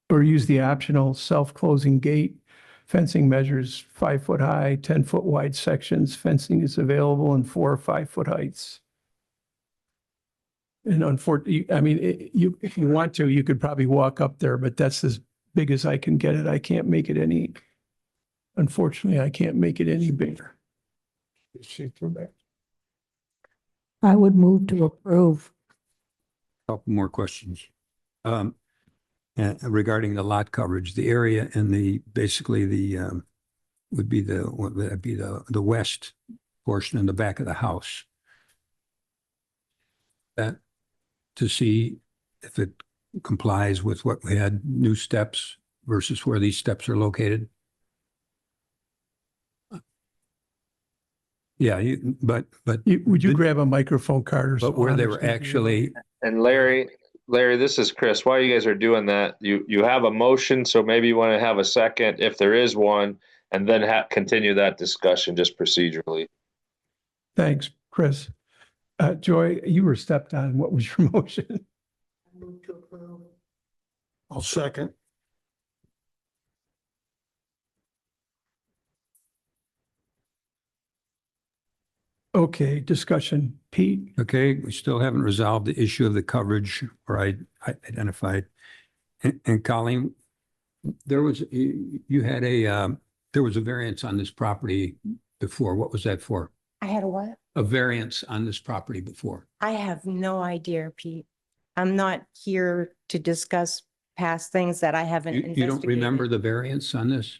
the optional self-closing gate. Fencing measures 5-foot high, 10-foot wide sections. Fencing is available in 4 or 5-foot heights. And unfortunately, I mean, if you want to, you could probably walk up there, but that's as big as I can get it. I can't make it any, unfortunately, I can't make it any bigger. See through that. I would move to approve. Couple more questions. Regarding the lot coverage, the area and basically would be the west portion in the back of the house. That to see if it complies with what we had, new steps versus where these steps are located. Yeah, but Would you grab a microphone, Carter? but where they were actually, And Larry, this is Chris. While you guys are doing that, you have a motion, so maybe you want to have a second if there is one, and then continue that discussion just procedurally. Thanks, Chris. Joy, you were stepped on. What was your motion? I'll second. Okay, discussion. Pete? Okay, we still haven't resolved the issue of the coverage or I identified. And Colleen, there was, you had there was a variance on this property before. What was that for? I had a what? A variance on this property before. I have no idea, Pete. I'm not here to discuss past things that I haven't You don't remember investigated. the variance on this?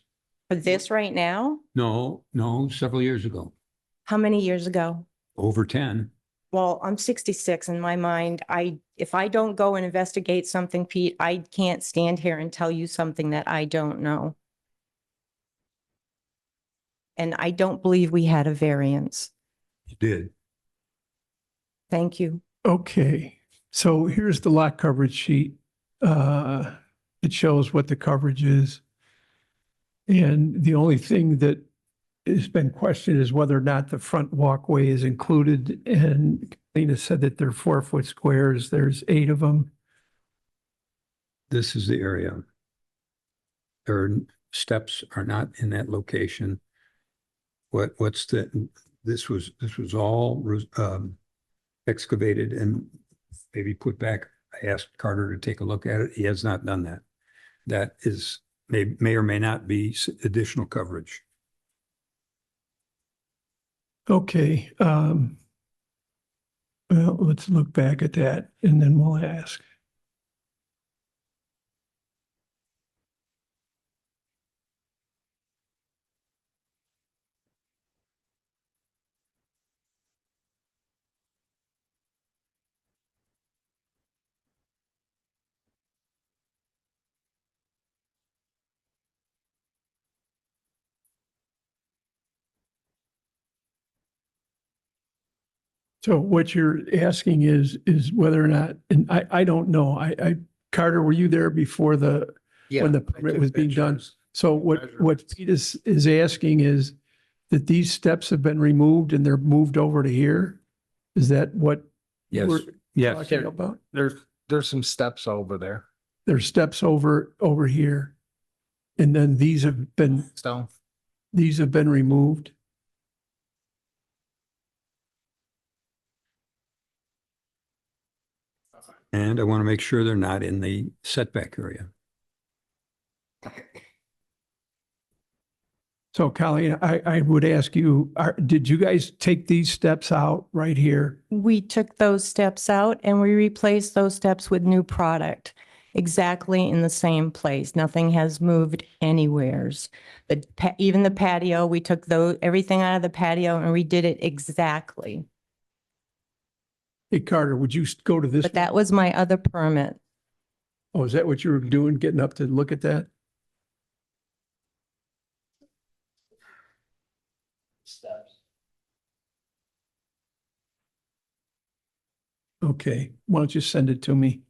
For this right now? No, several years ago, How many years ago? over 10. Well, I'm 66 in my mind. If I don't go and investigate something, Pete, I can't stand here and tell you something that I don't know. And I don't believe we had a variance. You did. Thank you. Okay, so here's the lot coverage sheet. It shows what the coverage is. And the only thing that has been questioned is whether or not the front walkway is included. And Lena said that they're 4-foot squares. There's 8 of them. This is the area. Steps are not in that location. This was all excavated and maybe put back. I asked Carter to take a look at it. He has not done that. That is, may or may not be additional coverage. Okay, well, let's look back at that and then we'll ask. So what you're asking is whether or not, and I don't know, Carter, were you there before when the permit was being done? So what Pete is asking is that these steps have been removed and they're moved over to here? Is that what Yes. we're Yes. talking about? There's some steps over there. There's steps over here. And then these have been removed? And I want to make sure they're not in the setback area. So Colleen, I would ask you, did you guys take these steps out right here? We took those steps out and we replaced those steps with new product. Exactly in the same place. Nothing has moved anywheres. Even the patio, we took everything out of the patio and redid it exactly. Hey Carter, would you go to this? But that was my other permit. Oh, is that what you were doing, getting up to look at that? Steps. Okay, why don't you send it to me?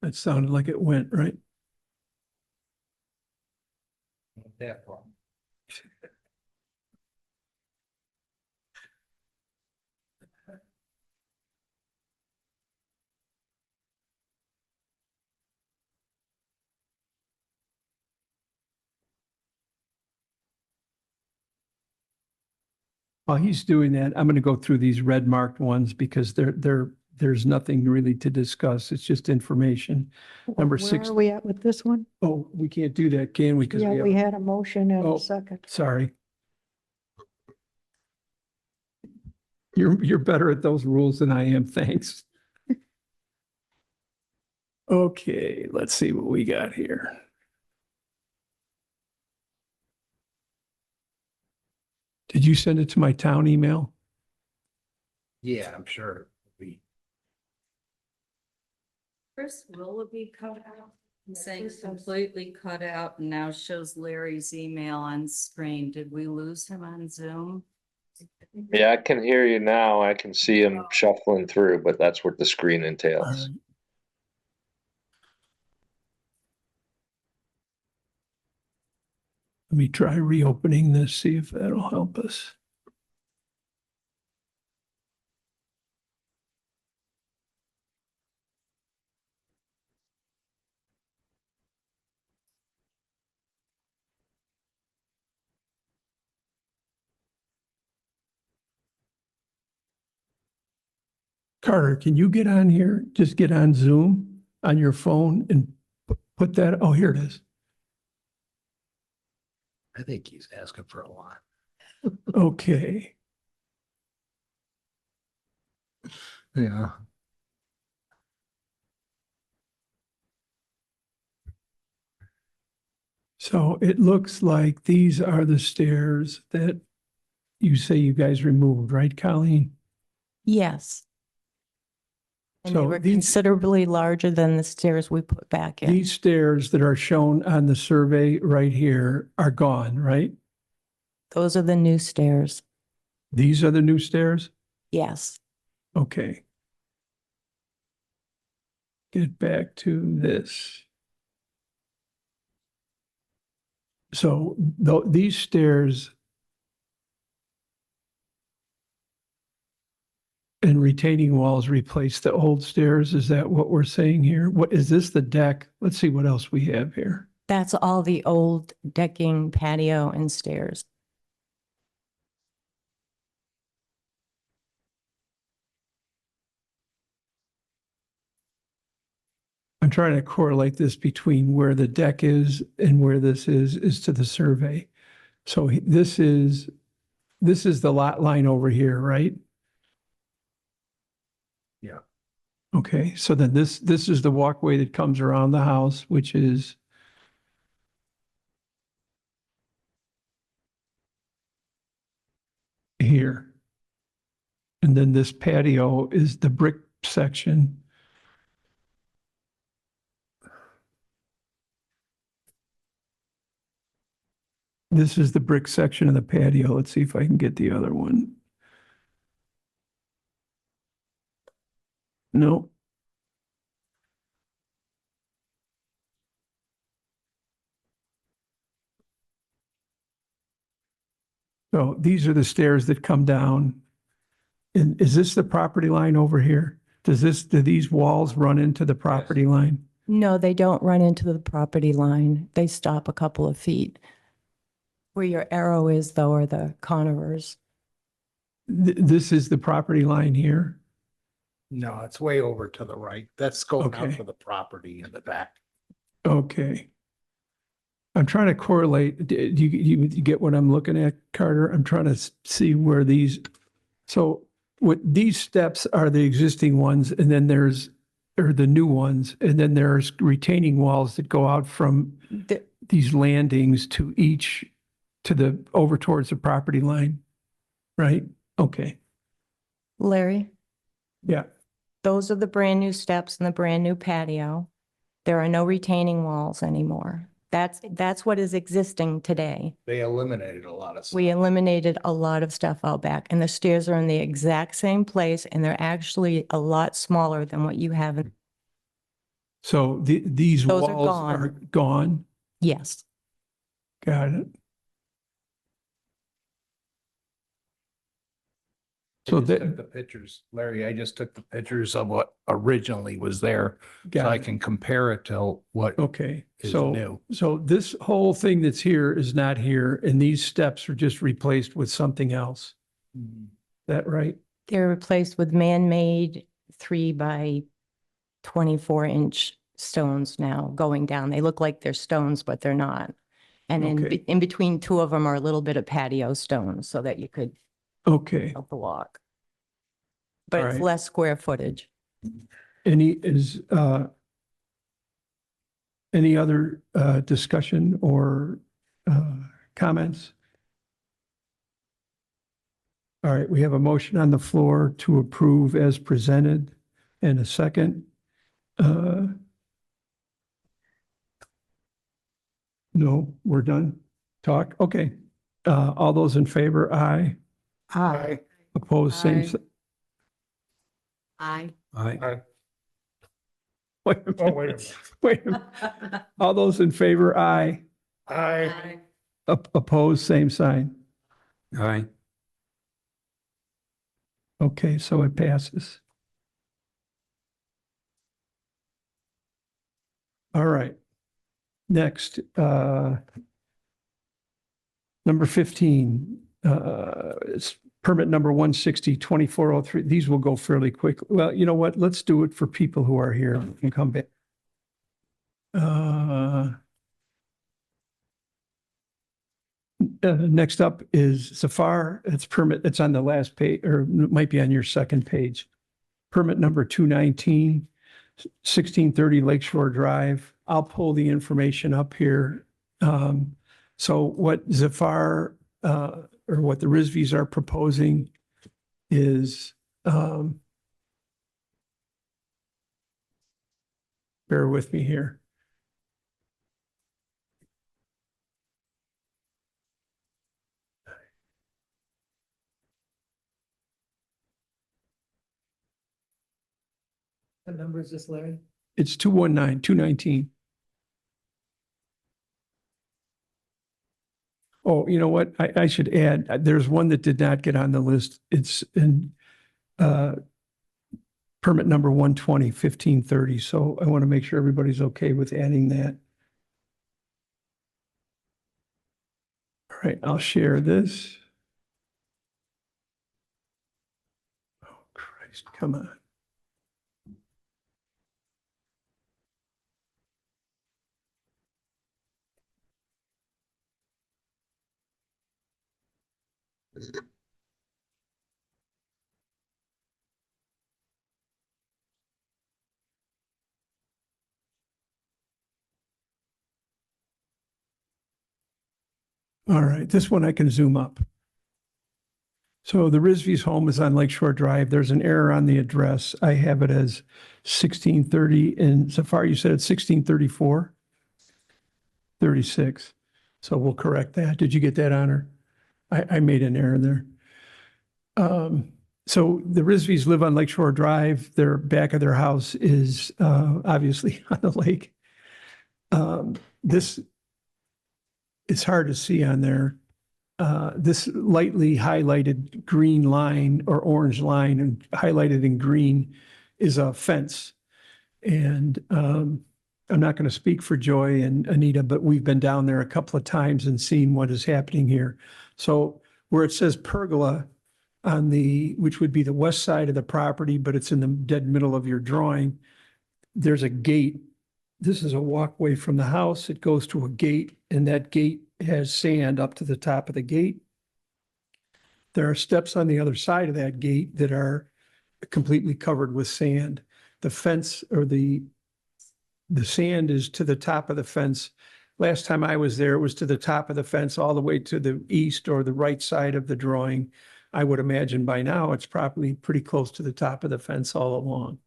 That sounded like it went, right? That one. While he's doing that, I'm going to go through these red marked ones because there's nothing really to discuss. It's just information. Number Where 6. are we at with this one? Oh, we can't do that, can we? Because Yeah, we we have, had a motion and Oh. a second. sorry. You're better at those rules than I am. Thanks. Okay, let's see what we got here. Did you send it to my town email? Yeah, I'm sure. We, Chris Willoughby cut out. I'm saying completely cut out and now shows Larry's email on screen. Did we lose him on Zoom? Yeah, I can hear you now. I can see him shuffling through, but that's what the screen All entails. right. Let me try reopening this, see if that'll help us. Carter, can you get on here? Just get on Zoom on your phone and put that, oh, here it is. I think he's asking for a lot. Okay. Yeah. So it looks like these are the stairs that you say you guys removed, right, Colleen? Yes. And they So were these- considerably larger than the stairs we put back in. These stairs that are shown on the survey right here are gone, right? Those are the new stairs. These are the new stairs? Yes. Okay. Get back to this. So these stairs and retaining walls replace the old stairs. Is that what we're saying here? What is this, the deck? Let's see what else we have here. That's all the old decking, patio, and stairs. I'm trying to correlate this between where the deck is and where this is to the survey. So this is the lot line over here, right? Yeah. Okay, so then this is the walkway that comes around the house, which is here. And then this patio is the brick section. This is the brick section of the patio. Let's see if I can get the other one. No. So these are the stairs that come down. And is this the property line over here? Do these walls run into the property line? No, they don't run into the property line. They stop a couple of feet. Where your arrow is, though, are the conifers. This is the property line here? No, it's way over to the right. That's going out Okay. for the property in the back. Okay. I'm trying to correlate. Do you get what I'm looking at, Carter? I'm trying to see where so what these steps are the existing ones, and then or the new ones, and then there's retaining walls that go out from these landings to over towards the property line, right? Okay, Larry, yeah. those are the brand new steps and the brand new patio. There are no retaining walls anymore. That's what is existing today. They eliminated a lot of stuff. We eliminated a lot of stuff out back, and the stairs are in the exact same place, and they're actually a lot smaller than what you have. So these Those are walls gone. are gone? Yes. Got it. I So just that, took the pictures, Larry, I just took the pictures of what originally was there, so got I it. can compare it to what Okay, is so, new. so this whole thing that's here is not here, and these steps are just replaced with something else. Is that right? They're replaced with man-made 3 by 24 inch stones now going down. They look like they're stones, but they're not. And Okay. in between two of them are a little bit of patio stones so that you could Okay. help the walk. But it's Alright. less square footage. Any other discussion or comments? All right, we have a motion on the floor to approve as presented and a second. No, we're done. Talk, okay. All those in favor, aye. Aye. Opposed, same. Aye. I. Aye. Wait a Oh, minute. wait a minute. Wait a minute. All those in favor, aye. I, Opposed, same sign. Aye. Okay, so it passes. All right. Next, number 15, it's permit number 160-2403. These will go fairly quick. Well, you know what? Let's do it for people who are here and come back. Next up is Zafar. It's permit, it's on the last page, or it might be on your second page. Permit number 219, 1630 Lakeshore Drive. I'll pull the information up here. So what Zafar, or what the Rizvis are proposing is, bear with me here. What number is this, Larry? It's 219, 219. Oh, you know what? I should add, there's one that did not get on the list. It's in permit number 120, 1530. So I want to make sure everybody's okay with adding that. All right, I'll share this. Oh, Christ, come on. All right, this one I can zoom up. So the Rizvi's home is on Lakeshore Drive. There's an error on the address. I have it as 1630, and so far you said it's 1634? 36. So we'll correct that. Did you get that, Honor? I made an error there. So the Rizvi's live on Lakeshore Drive. Their back of their house is obviously on the lake. This, it's hard to see on there. This lightly highlighted green line or orange line and highlighted in green is a fence. And I'm not going to speak for Joy and Anita, but we've been down there a couple of times and seen what is happening here. So where it says pergola on the, which would be the west side of the property, but it's in the dead middle of your drawing, there's a gate. This is a walkway from the house. It goes to a gate, and that gate has sand up to the top of the gate. There are steps on the other side of that gate that are completely covered with sand. The fence or the sand is to the top of the fence. Last time I was there, it was to the top of the fence all the way to the east or the right side of the drawing. I would imagine by now it's probably pretty close to the top of the fence all along.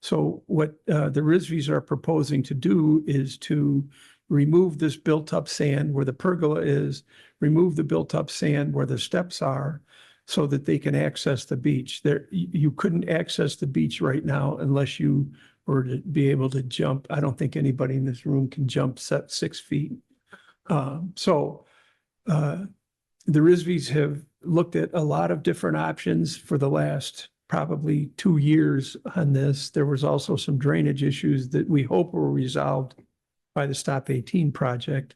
So what the Rizvis are proposing to do is to remove this built-up sand where the pergola is, remove the built-up sand where the steps are, so that they can access the beach. There, you couldn't access the beach right now unless you were to be able to jump. I don't think anybody in this room can jump 6 feet. The Rizvis have looked at a lot of different options for the last probably 2 years on this. There was also some drainage issues that we hope were resolved by the Stop 18 project.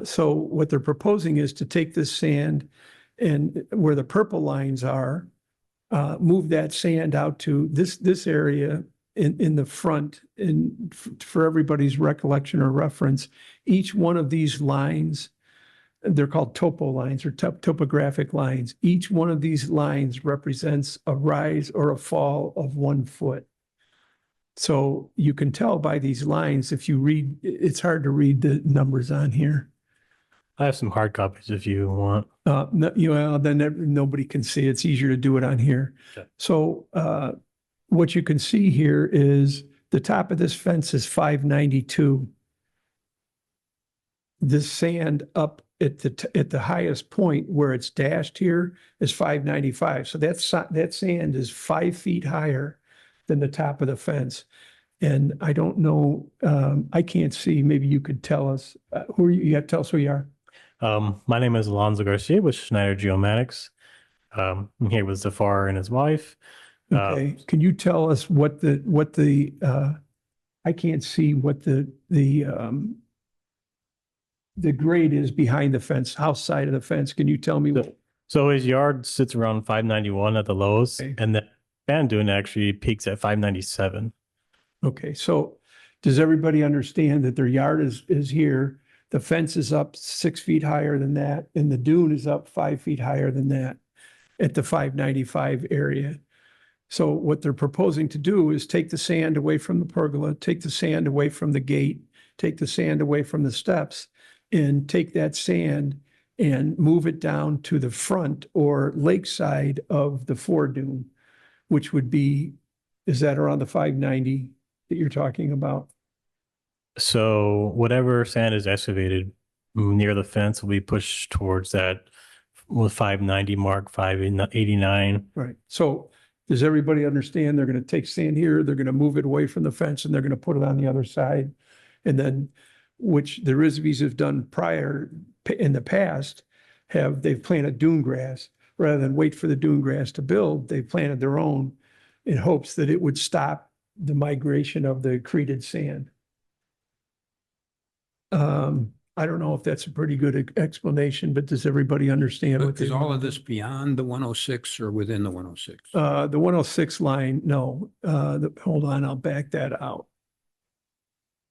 So what they're proposing is to take this sand And where the purple lines are, move that sand out to this area in the front. And for everybody's recollection or reference, each one of these lines, they're called topo lines or topographic lines. Each one of these lines represents a rise or a fall of 1 foot. So you can tell by these lines, if you read, it's hard to read the numbers on here. I have some hard copies if you want. Then nobody can see. It's easier to do it on here. Okay. So what you can see here is the top of this fence is 592. This sand up at the highest point where it's dashed here is 595. So that sand is 5 feet higher than the top of the fence. And I don't know, I can't see. Maybe you could tell us who are you? You got to tell us who you are. My name is Alonso Garcia with Schneider Geomatics. I'm here with Zafar and his wife. Okay, can you tell us what the I can't see what the grade is behind the fence, house side of the fence. Can you tell me what? So his yard sits around 591 at the lowest, Okay. and the sand dune actually peaks at 597. Okay, so does everybody understand that their yard is here? The fence is up 6 feet higher than that, and the dune is up 5 feet higher than that at the 595 area. So what they're proposing to do is take the sand away from the pergola, take the sand away from the gate, take the sand away from the steps, and take that sand and move it down to the front or lakeside of the foredune, which would be, is that around the 590 that you're talking about? So whatever sand is excavated near the fence will be pushed towards that 590 mark, 589. Right. So does everybody understand they're going to take sand here, they're going to move it away from the fence, and they're going to put it on the other side? And then, which the Risvies have done prior in the past, they've planted dune grass. Rather than wait for the dune grass to build, they planted their own in hopes that it would stop the migration of the accreted sand. I don't know if that's a pretty good explanation, but does everybody understand what Is they all want of to this beyond the 106 or within the 106? do? The 106 line, no. Hold on, I'll back that out.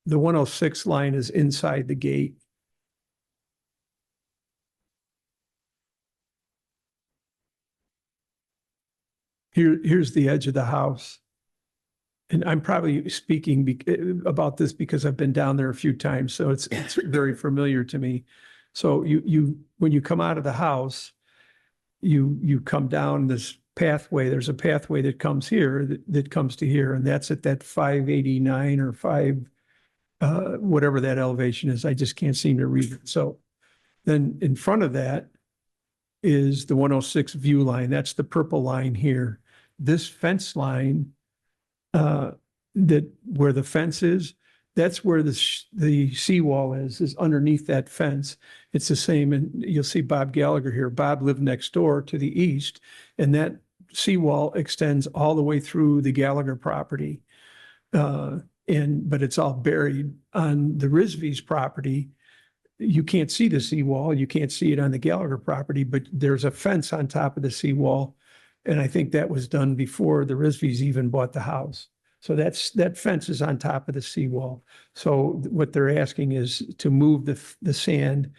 The 106 line is inside the gate. Here's the edge of the house. And I'm probably speaking about this because I've been down there a few times, so it's very familiar to me. So when you come out of the house, you come down this pathway. There's a pathway that comes here that comes to here, and that's at that 589 or 5 whatever that elevation is. I just can't seem to read it. So then in front of that is the 106 view line. That's the purple line here. This fence line, that where the fence is, that's where the seawall is underneath that fence. It's the same, and you'll see Bob Gallagher here. Bob lived next door to the east, and that seawall extends all the way through the Gallagher property. But it's all buried on the Risvies property. You can't see the seawall. You can't see it on the Gallagher property, but there's a fence on top of the seawall. And I think that was done before the Risvies even bought the house. So that fence is on top of the seawall. So what they're asking is to move the sand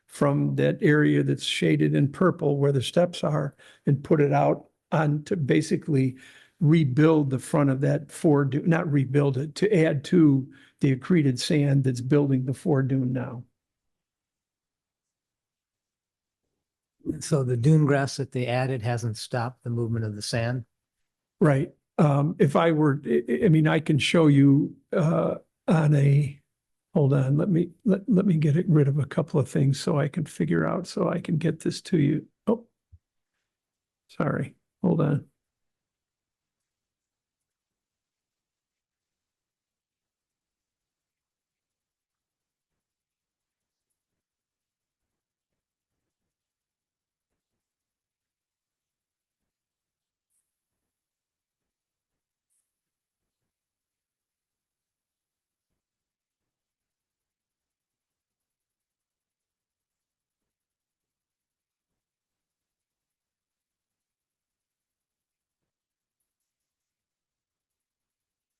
from that area that's shaded in purple where the steps are and put it out on to basically rebuild the front of that foredune, not rebuild it, to add to the accreted sand that's building the foredune now. So the dune grass that they added hasn't stopped the movement of the sand? Right. If I were, I mean, I can show you on a, hold on, let me get rid of a couple of things so I can figure out, so I can get this to you. Oh, sorry, hold on.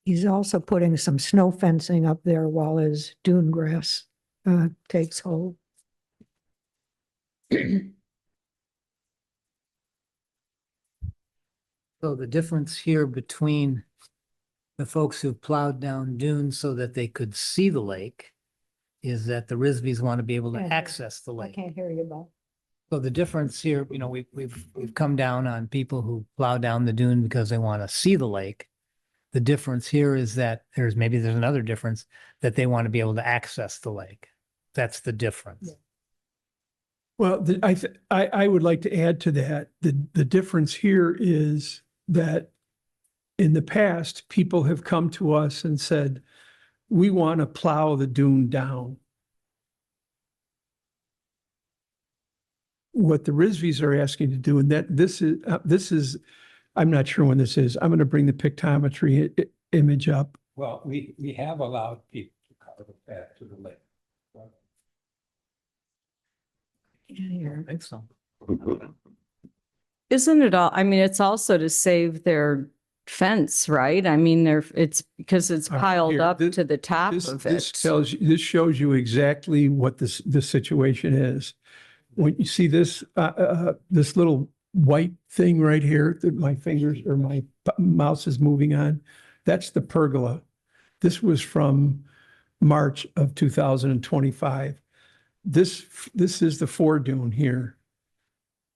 He's also putting some snow fencing up there while his dune grass takes hold. So the difference here between the folks who plowed down dunes so that they could see the lake is that the Risbys want to be able to Yeah, access the I lake. can't hear you, Bob. So the difference here, you know, we've come down on people who plow down the dune because they want to see the lake. The difference here is that there's another difference that they want to be able to access the lake. That's the difference. Well, I would like to add to that, the difference here is that in the past, people have come to us and said, we want to plow the dune down. What the Risbys are asking to do, and that this is, I'm not sure when this is. I'm going to bring the pictometry image up. Well, we have allowed people to cover the path to the lake. I think so. Isn't it all, I mean, it's also to save their fence, right? I mean, it's because it's All right, piled here, up this- to the top This of this it. tells you, this shows you exactly what the situation is. When you see this, this little white thing right here that my fingers or my mouse is moving on, that's the pergola. This was from March of 2025. This is the foredune here.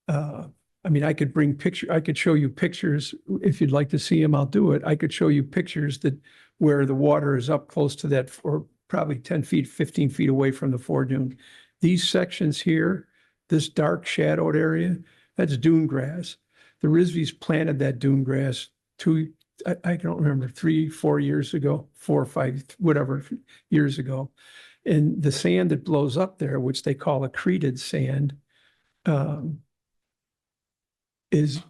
I mean, I could show you pictures. If you'd like to see them, I'll do it. I could show you pictures that where the water is up close to that, or probably 10 feet, 15 feet away from the foredune. These sections here, this dark shadowed area, that's dune grass. The Risbys planted that dune grass I don't remember, 3-4 years ago, 4 or 5, whatever years ago. And the sand that blows up there, which they call accreted sand, is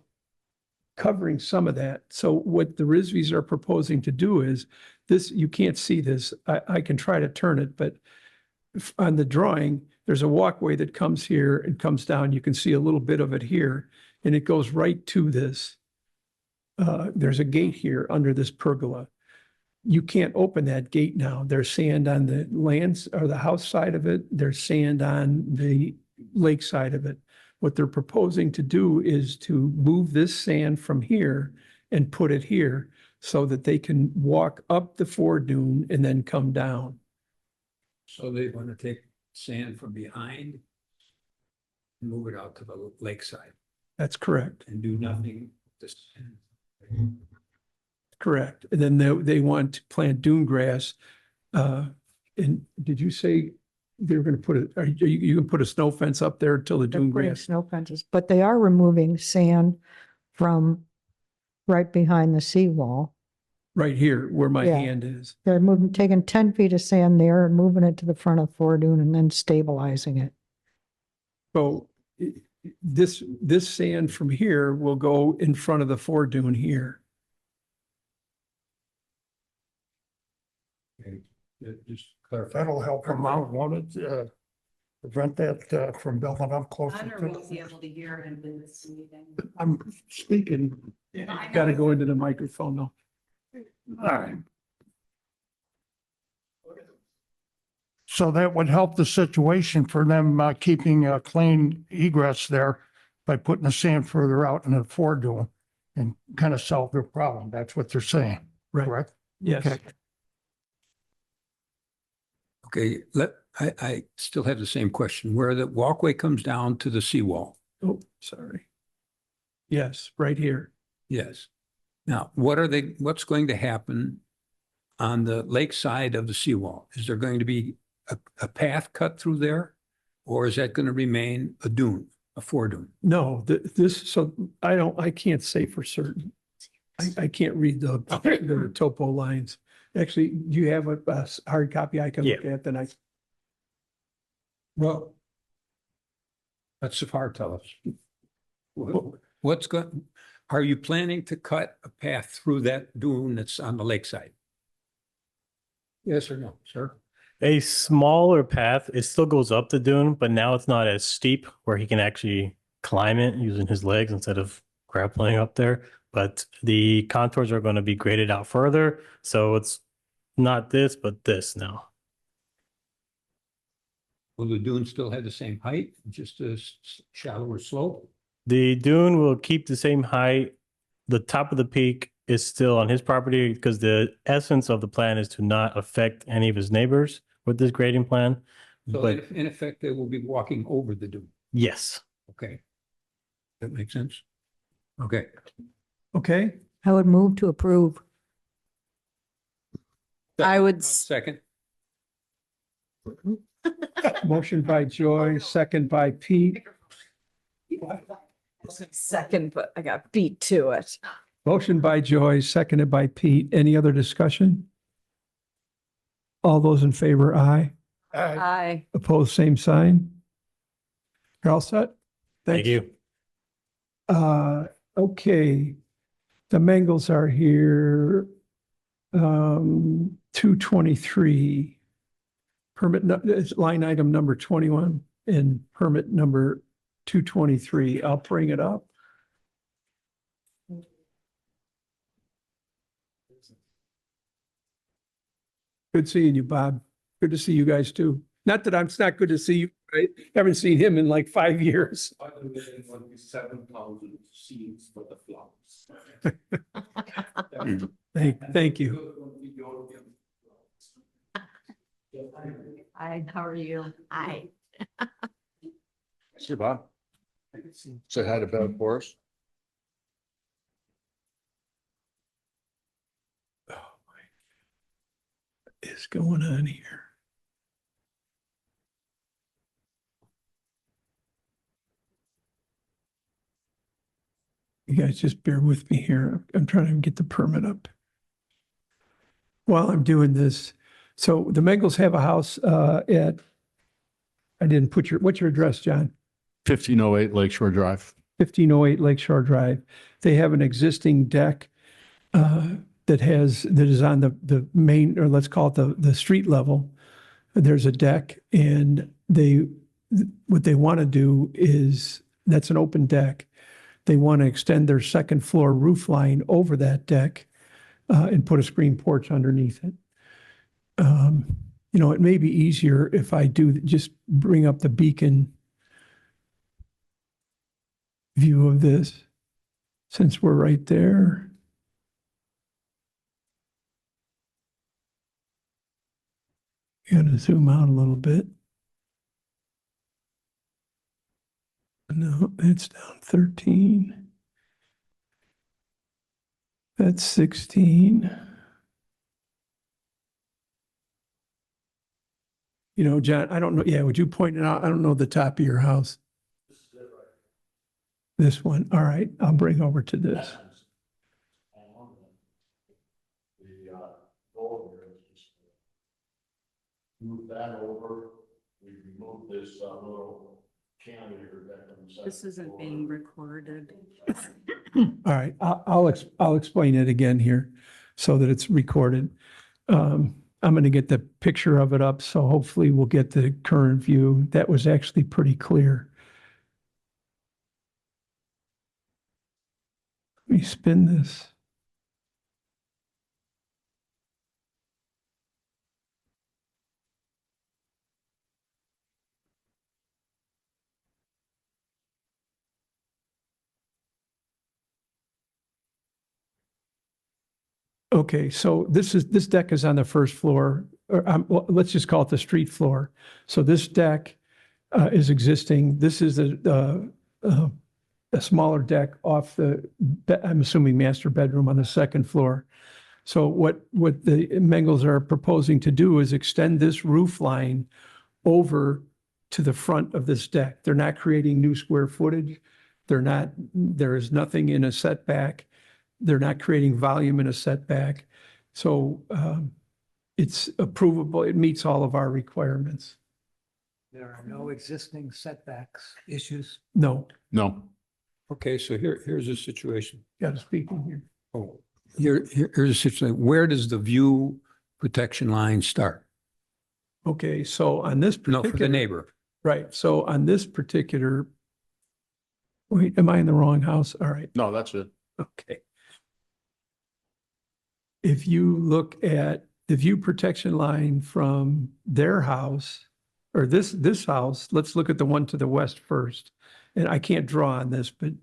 covering some of that. So what the Risbys are proposing to do is this, you can't see this. I can try to turn it, but on the drawing, there's a walkway that comes here and comes down. You can see a little bit of it here, and it goes right to this. There's a gate here under this pergola. You can't open that gate now. There's sand on the lands or the house side of it. There's sand on the lake side of it. What they're proposing to do is to move this sand from here and put it here so that they can walk up the foredune and then come down. So they want to take sand from behind and move it out to the lakeside That's correct. and do nothing with the sand. Correct. And then they want to plant dune grass. And did you say they were going to put you can put a snow fence up there till the They're dune putting grass? snow fences, but they are removing sand from right behind the seawall. Right here where my Yeah. hand is. They're taking 10 feet of sand there and moving it to the front of foredune and then stabilizing it. So this sand from here will go in front of the foredune here. Okay, just clarify. That'll help them out, won't it? Prevent that from building up closer Hunter to. won't be able to hear him in this meeting. I'm speaking. Got to go into the microphone though. All right. So that would help the situation for them keeping a clean egress there by putting the sand further out in the foredune and kind of solve their problem. That's what they're saying, Right. correct? Yes. Okay. Okay, I still have the same question. Where the walkway comes down to the seawall? Oh, sorry. Yes, right here. Yes. Now, what's going to happen on the lake side of the seawall? Is there going to be a path cut through there? Or is that going to remain a dune, a foredune? No, so I can't say for certain. I can't read the topo lines. Actually, do you have a hard copy I can look at? Then Well, let Safar tell us. Are you planning to cut a path through that dune that's on the lakeside? Yes or no, sir? A smaller path, it still goes up the dune, but now it's not as steep where he can actually climb it using his legs instead of grappling up there. but the contours are going to be graded out further. So it's not this, but this now. Will the dune still have the same height, just a shallower slope? The dune will keep the same height. The top of the peak is still on his property because the essence of the plan is to not affect any of his neighbors with this grading plan. So But in effect, they will be walking over the dune. yes, Okay. That makes sense? Okay. Okay, I would move to approve. I would, Second. motion by Joy, second by Pete. second, but I got beat to it. Motion by Joy, seconded by Pete. Any other discussion? All those in favor, aye. Aye. Opposed, same sign. You're all set? thank you. Okay. The Mengels are here. 223. Permit, it's line item number 21 and permit number 223. I'll bring it up. Good seeing you, Bob. Good to see you guys too. Not that it's not good to see you, right? Haven't seen him in like 5 years. 7,000 seeds for the flowers. Thank you. Hi, how are you? Hi. See, Bob? Say hi to Bev for us. Oh, what is going on here? You guys just bear with me here. I'm trying to get the permit up. While I'm doing this, so the Mengels have a house I didn't put what's your address, John? 1508 Lakeshore Drive. 1508 Lakeshore Drive. They have an existing deck that is on the main, or let's call it the street level. There's a deck, and what they want to do is, that's an open deck. They want to extend their second floor roof line over that deck and put a screen porch underneath it. It may be easier if I do just bring up the beacon view of this, since we're right there. Got to zoom out a little bit. No, it's down 13. That's 16. John, I don't know. Yeah, would you point it out? I don't know the top of your house. This one. All right, I'll bring over to this. Move that over. We remove this little cantilever that comes out. This isn't being recorded. All right, I'll explain it again here so that it's recorded. I'm going to get the picture of it up, so hopefully we'll get the current view. That was actually pretty clear. Let me spin this. Okay, so this deck is on the first floor, or well, let's just call it the street floor. So this deck is existing. This is a smaller deck off I'm assuming master bedroom on the second floor. So what the Mengels are proposing to do is extend this roof line over to the front of this deck. They're not creating new square footage. There is nothing in a setback. They're not creating volume in a setback. So it's approvable. It meets all of our requirements. There are no existing setbacks issues. No, No. Okay, so here's a situation. got to speak in here. Oh, here's a situation. Where does the view protection line start? Okay, so on this No, for the particular, neighbor. right, so on this particular, wait, am I in the wrong house? All right, No, that's it. okay. if you look at the view protection line from their house or this house, let's look at the one to the west first. And I can't draw on this, but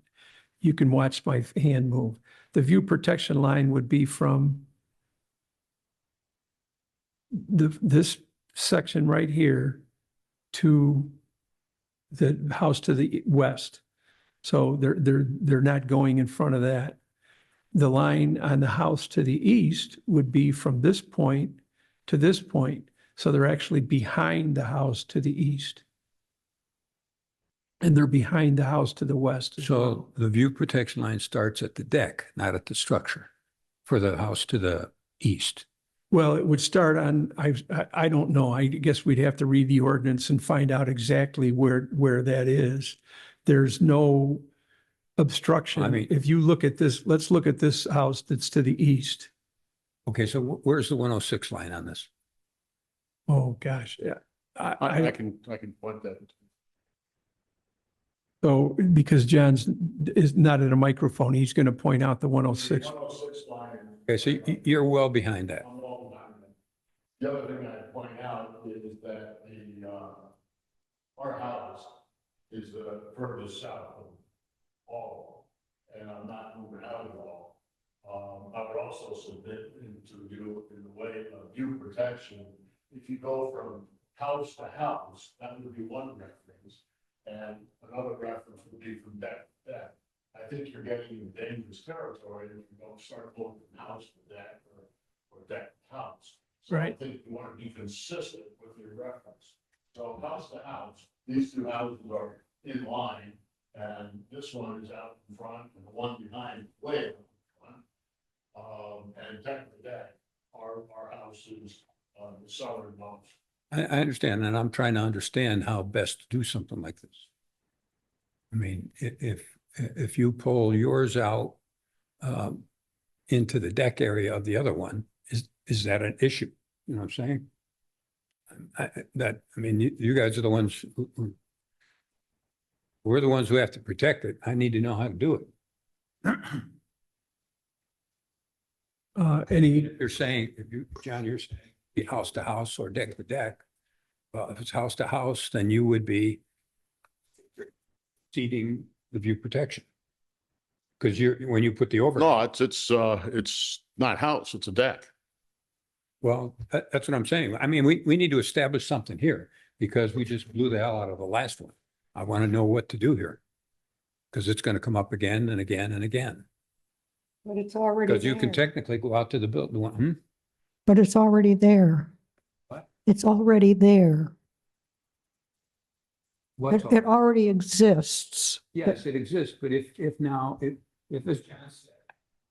you can watch my hand move. The view protection line would be from this section right here to the house to the west. So they're not going in front of that. The line on the house to the east would be from this point to this point. So they're actually behind the house to the east. And they're behind the house to the west as well. So the view protection line starts at the deck, not at the structure for the house to the east. Well, it would start on, I don't know. I guess we'd have to read the ordinance and find out exactly where that is. There's no obstruction. I mean- If you look at this, let's look at this house that's to the east. Okay, so where's the 106 line on this? Oh, gosh, yeah. I can point that. So, because John's is not at a microphone, he's going to point out the 106. 106 line. Okay, so you're well behind that. I'm all behind it. The other thing I'd point out is that our house is further south of all, and I'm not moving out at all. I would also submit into you in the way of view protection. If you go from house to house, that would be one reference, and another reference would be from deck to deck. I think you're getting into dangerous territory if you don't start moving from house to deck or deck to house. So Right. I think you want to be consistent with your reference. So house to house, these two houses are in line, and this one is out in front, and the one behind way out in front. And deck to deck, our house is the southernmost. I understand, and I'm trying to understand how best to do something like this. I mean, if you pull yours out into the deck area of the other one, is that an issue? You know what I'm saying? I mean, you guys are the ones we're the ones who have to protect it. I need to know how to do it. You're saying, John, you're saying be house to house or deck to deck. Well, if it's house to house, then you would be exceeding the view protection. Because when you put the over. No, it's not house, it's a deck. Well, that's what I'm saying. I mean, we need to establish something here because we just blew the hell out of the last one. I want to know what to do here. Because it's going to come up again and again and again. But it's already Because you can there. technically go out to the building. But it's already there. What? It's already there. What's It already exists. Yes, it exists, but if it's,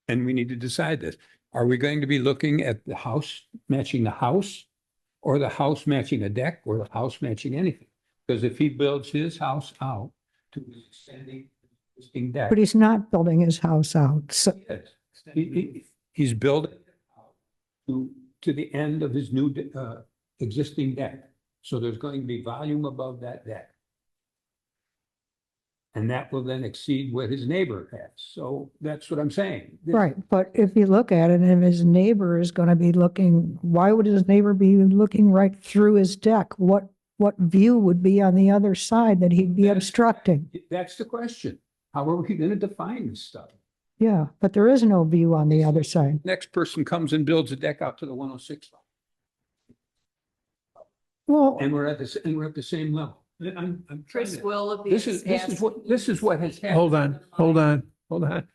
and we need to decide this, are we going to be looking at the house matching the house? Or the house matching a deck or the house matching anything? Because if he builds his house out to his existing deck. But he's not building his house out. So Yes, he's building it out to the end of his new existing deck. So there's going to be volume above that deck. And that will then exceed what his neighbor has. So that's what I'm saying. right, but if you look at it, and his neighbor is going to be looking, why would his neighbor be looking right through his deck? What view would be on the other side that he'd be obstructing? That's the question. How are we going to define this stuff? Yeah, but there is no view on the other side. Next person comes and builds a deck out to the 106 line. Well, And we're at the same level. I'm Chris trying to- Willoughby This is what has happened. Hold on.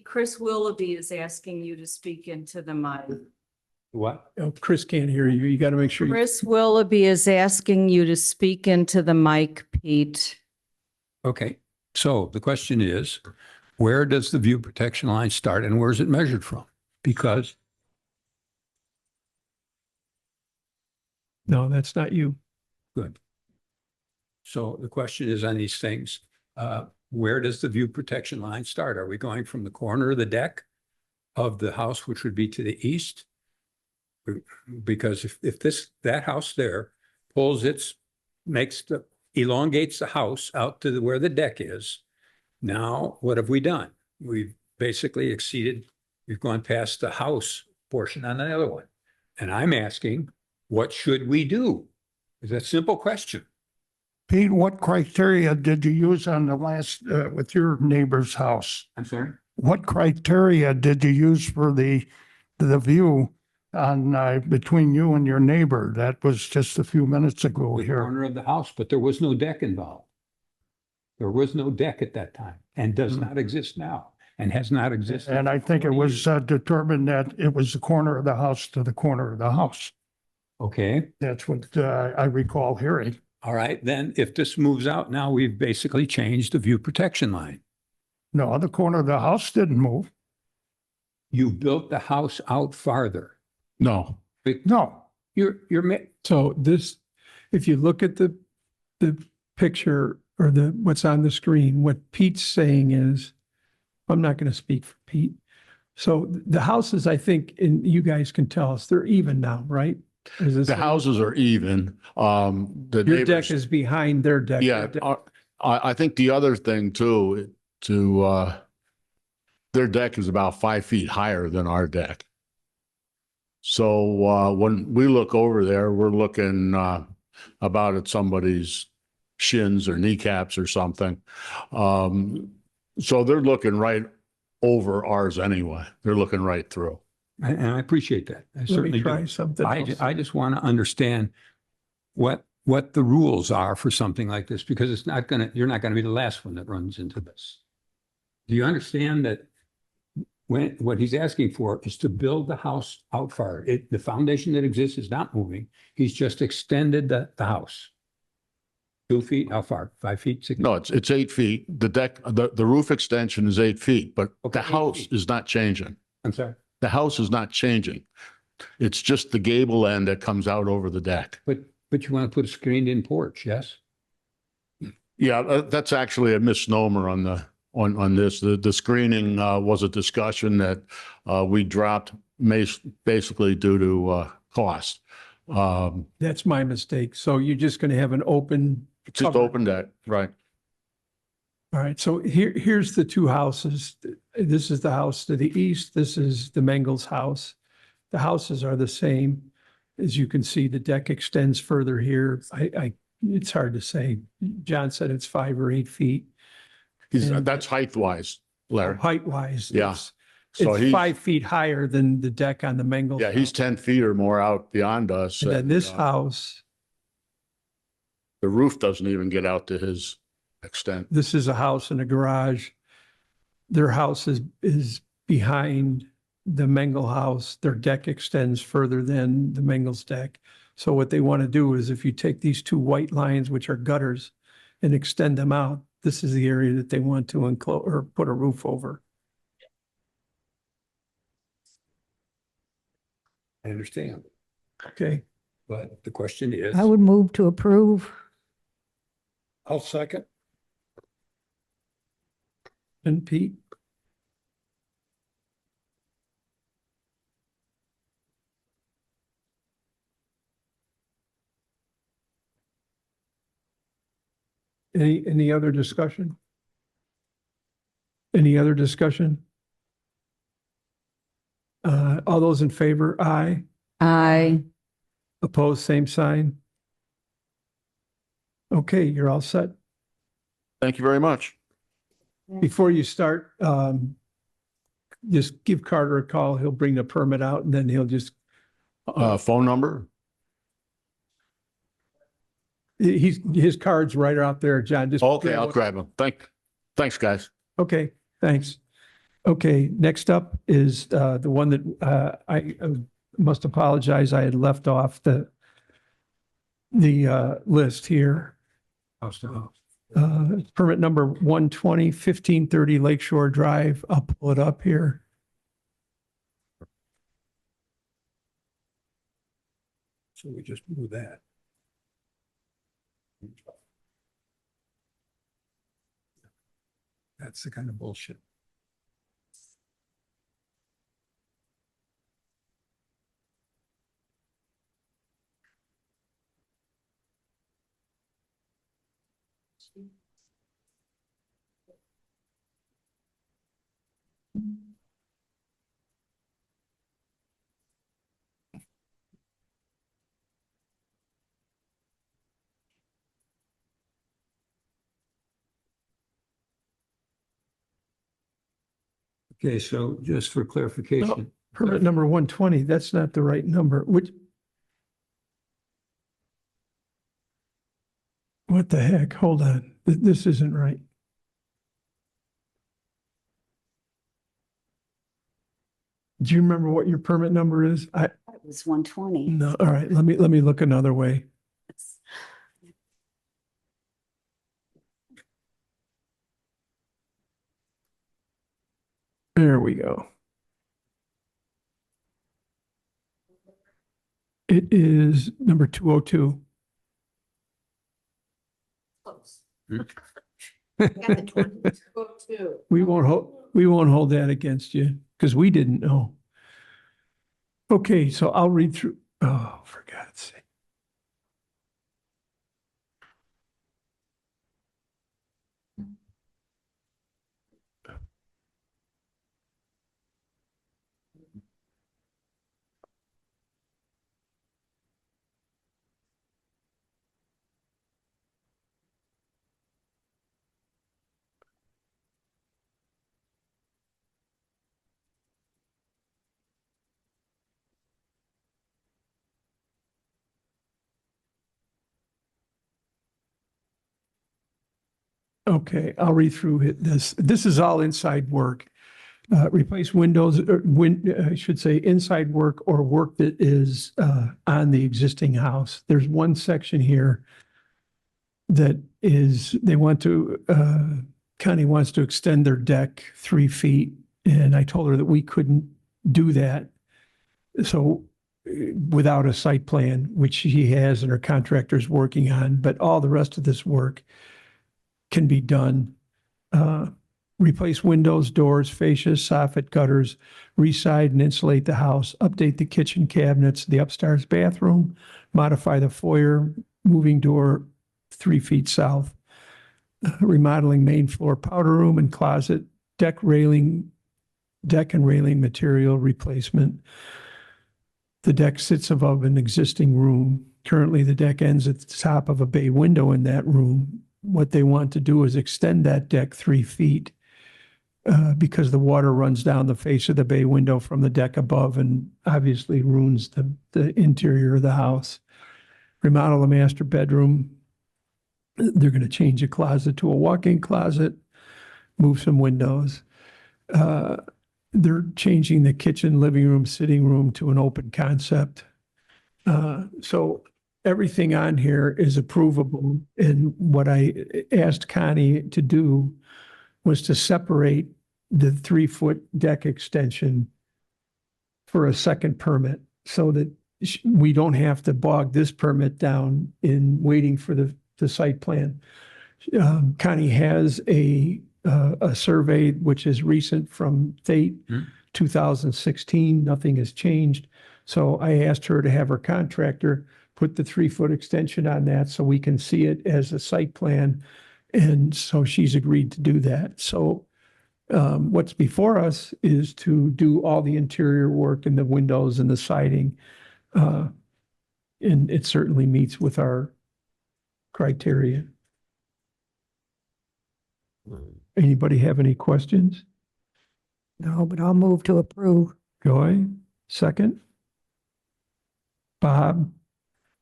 Chris Willoughby is asking you to speak into the mic. What? Oh, Chris can't hear you. You got to make sure. Chris Willoughby is asking you to speak into the mic, Pete. Okay, so the question is, where does the view protection line start and where is it measured from? Because No, that's not you. good. So the question is on these things, where does the view protection line start? Are we going from the corner of the deck of the house, which would be to the east? Because if that house there elongates the house out to where the deck is, now what have we done? We've basically we've gone past the house portion on the other one. And I'm asking, what should we do? It's a simple question. Pete, what criteria did you use on the last, with your neighbor's house? I'm sorry? What criteria did you use for the view on, between you and your neighbor? That was just a few minutes ago The here. corner of the house, but there was no deck involved. There was no deck at that time and does not exist now and has not existed. And I think it 40 was years. determined that it was the corner of the house to the corner of the house. Okay, That's what I recall hearing. all right, then if this moves out, now we've basically changed the view protection line. No, the corner of the house didn't move. You built the house out farther. No, No, So this, if you look at the picture or what's on the screen, what Pete's saying is, I'm not going to speak for Pete. So the houses, I think, and you guys can tell us, they're even now, right? Is this- the houses are even. The Your deck neighbors, is behind their deck. yeah, I think the other thing too, their deck is about 5 feet higher than our deck. So, when we look over there, we're looking, about at somebody's shins or kneecaps or something. So they're looking right over ours anyway. They're looking right through. And I appreciate that. I Let certainly me do. try something else. I just want to understand what the rules are for something like this, because you're not going to be the last one that runs into this. Do you understand that what he's asking for is to build the house out far? The foundation that exists is not moving. He's just extended the house. 2 feet, how far? 5 feet? 6 No, it's 8 feet. The deck, the roof extension is 8 feet, but Okay, the 8 house feet. is not changing. I'm sorry, The house is not changing. It's just the gable end that comes out over the deck. but you want to put a screened-in porch, yes? Yeah, that's actually a misnomer on this. The screening was a discussion that we dropped basically due to cost. That's my mistake. So you're just going to have an open. Just cover. open deck, right? All right, so here's the two houses. This is the house to the east. This is the Mengel's house. The houses are the same. As you can see, the deck extends further here. It's hard to say. John said it's 5 or 8 feet. And- That's height wise, Larry. Height wise. Yeah. So It's 5 feet higher than the deck on the Mengel's. yeah, he's 10 feet or more out beyond us. And then this and, house, the roof doesn't even get out to his extent. this is a house and a garage. Their house is behind the Mengel house. Their deck extends further than the Mengel's deck. So what they want to do is if you take these two white lines, which are gutters, and extend them out, this is the area that they want to enclose or put a roof over. I understand, Okay, but the question is. I would move to approve. I'll second. and Pete? Any other discussion? Any other discussion? All those in favor, aye. I, Opposed, same sign. Okay, you're all set. Thank you very much. Before you start, just give Carter a call. He'll bring the permit out and then he'll just, Phone number? his card's right out there, John. Just Okay, I'll grab him. Thanks, guys. Okay, thanks. Okay, next up is the one that I must apologize. I had left off the list here. House to house. Permit number 120, 1530 Lakeshore Drive. I'll pull it up here. So we just move that. That's the kind of bullshit. Okay, so just for clarification, Permit number 120, that's not the right number, which. What the heck? Hold on. This isn't right. Do you remember what your permit number is? It was 120. No, all right, let me look another way. There we go. It is number 202. We won't hold that against you because we didn't know. Okay, so I'll read through. Oh, for God's sake. Okay, I'll read through this. This is all inside work. Replace windows, I should say inside work or work that is on the existing house. There's one section here that is, they want to, Connie wants to extend their deck 3 feet. And I told her that we couldn't do that. So without a site plan, which she has and her contractor's working on, but all the rest of this work can be done. Replace windows, doors, fascias, soffit, gutters, reside and insulate the house, update the kitchen cabinets, the upstairs bathroom, modify the foyer, moving door 3 feet south, remodeling main floor powder room and closet, deck and railing material replacement. The deck sits above an existing room. Currently, the deck ends at the top of a bay window in that room. What they want to do is extend that deck 3 feet because the water runs down the face of the bay window from the deck above and obviously ruins the interior of the house. Remodel the master bedroom. They're going to change a closet to a walk-in closet, move some windows. They're changing the kitchen, living room, sitting room to an open concept. So everything on here is approvable. And what I asked Connie to do was to separate the 3-foot deck extension for a second permit so that we don't have to bog this permit down in waiting for the site plan. Connie has a survey which is recent from Thate, 2016. Nothing has changed. So I asked her to have her contractor put the 3-foot extension on that so we can see it as a site plan. And so she's agreed to do that. So what's before us is to do all the interior work and the windows and the siding. And it certainly meets with our criteria. Anybody have any questions? No, but I'll move to approve. Joy, second. Bob,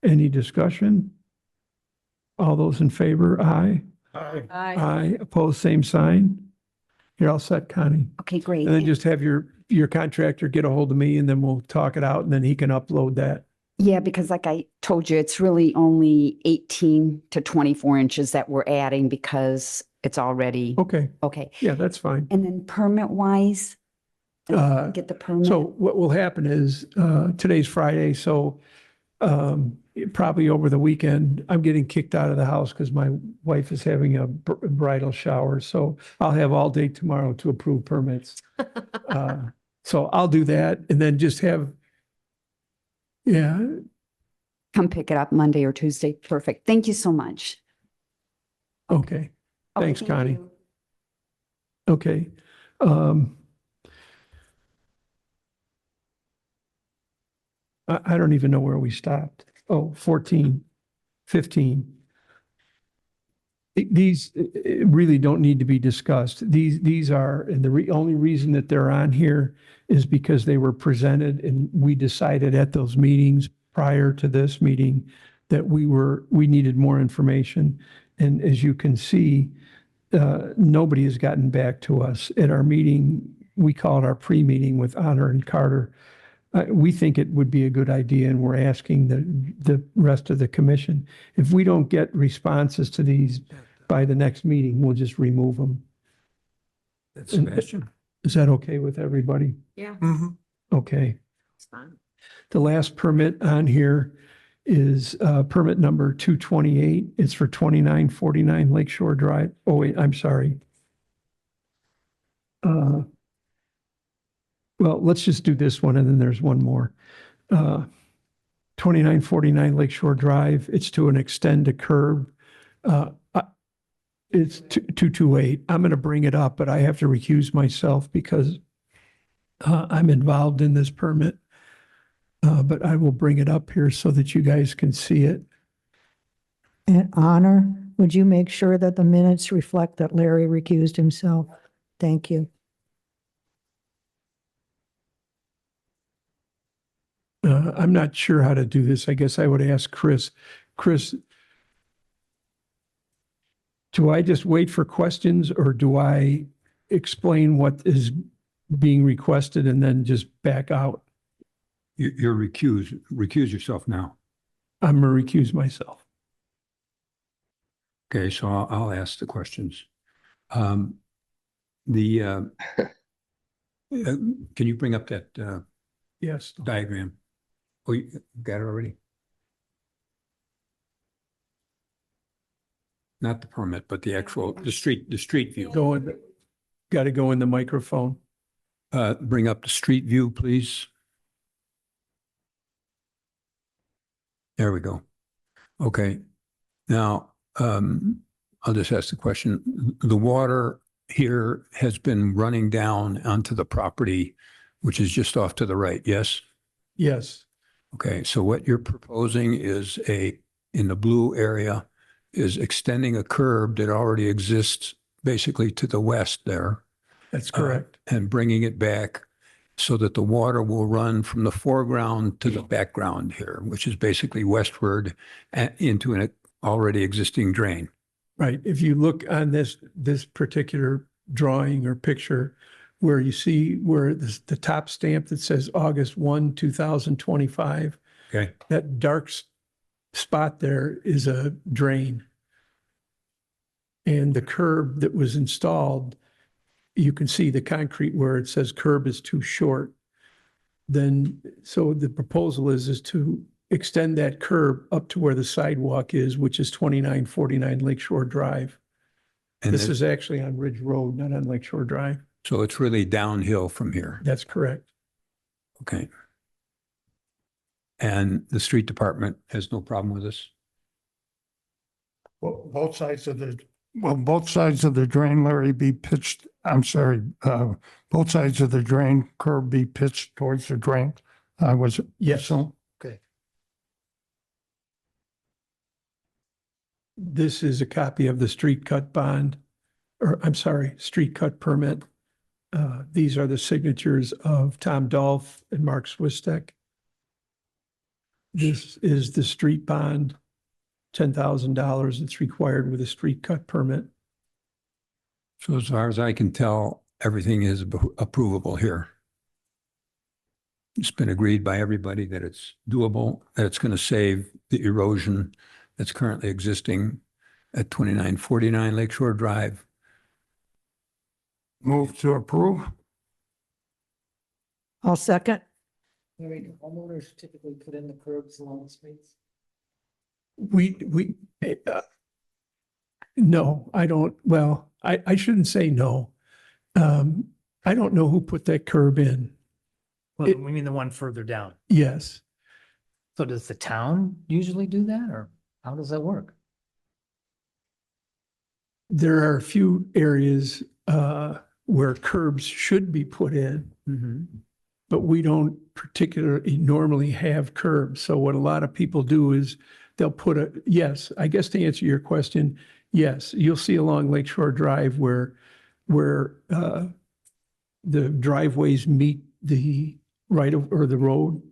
any discussion? All those in favor, aye. Aye. Aye, opposed, same sign. You're all set, Connie. Okay, great. And then just have your contractor get a hold of me and then we'll talk it out and then he can upload that. Yeah, because like I told you, it's really only 18 to 24 inches that we're adding because it's already, Okay, okay. yeah, that's fine. And then permit wise, get the permit. So what will happen is, today's Friday, so probably over the weekend, I'm getting kicked out of the house because my wife is having a bridal shower. So I'll have all day tomorrow to approve permits. So I'll do that and then just have, yeah, Come pick it up Monday or Tuesday. Perfect. Thank you so much. okay. Okay, Thanks, thank Connie. you. Okay. I don't even know where we stopped. Oh, 14, 15. These really don't need to be discussed. These are, and the only reason that they're on here is because they were presented and we decided at those meetings prior to this meeting that we needed more information. And as you can see, nobody has gotten back to us. At our meeting, we call it our pre-meeting with Honor and Carter. We think it would be a good idea, and we're asking the rest of the commission. If we don't get responses to these by the next meeting, we'll just remove them. That's Sebastian. Is that okay with everybody? Yeah. Okay. It's fine. The last permit on here is permit number 228. It's for 2949 Lakeshore Drive. Oh, wait, I'm sorry. Well, let's just do this one and then there's one more. 2949 Lakeshore Drive. It's to extend a curb. It's 228. I'm going to bring it up, but I have to recuse myself because I'm involved in this permit. But I will bring it up here so that you guys can see it. And Honor, would you make sure that the minutes reflect that Larry recused himself? Thank you. I'm not sure how to do this. I guess I would ask Chris. Chris, do I just wait for questions or do I explain what is being requested and then just back out? You're recuse yourself now. I'm going to recuse myself. Okay, so I'll ask the questions. Can you bring up that Yes. diagram? Oh, you got it already? Not the permit, but the actual, the street view. Got to go in the microphone. Bring up the street view, please. There we go. Okay. Now, I'll just ask the question. The water here has been running down onto the property, which is just off to the right, yes? Yes. Okay, so what you're proposing is in the blue area, is extending a curb that already exists basically to the west there. That's correct. And bringing it back so that the water will run from the foreground to the background here, which is basically westward into an already existing drain. Right. If you look on this particular drawing or picture where you see where the top stamp that says August 1, 2025, okay, that dark spot there is a drain. And the curb that was installed, you can see the concrete where it says curb is too short. Then, so the proposal is to extend that curb up to where the sidewalk is, which is 2949 Lakeshore Drive. And This is actually on Ridge Road, not on Lakeshore Drive. so it's really downhill from here. That's correct. Okay. And the street department has no problem with this? Well, both sides of the drain, Larry, be pitched, I'm sorry, both sides of the drain curb be pitched towards the drain. Yes. So, okay. This is a copy of the street cut bond, or I'm sorry, street cut permit. These are the signatures of Tom Dolph and Mark Swistek. This is the street bond, $10,000 that's required with a street cut permit. So as far as I can tell, everything is approvable here. It's been agreed by everybody that it's doable, that it's going to save the erosion that's currently existing at 2949 Lakeshore Drive. Move to approve. I'll second. Larry, do homeowners typically put in the curbs along the streets? No, I don't. Well, I shouldn't say no. I don't know who put that curb in. Well, It- we mean the one further down. Yes. So does the town usually do that, or how does that work? There are a few areas where curbs should be put in, but we don't particularly normally have curbs. So what a lot of people do is they'll put yes, I guess to answer your question, Yes, you'll see along Lakeshore Drive where the driveways meet the or the road.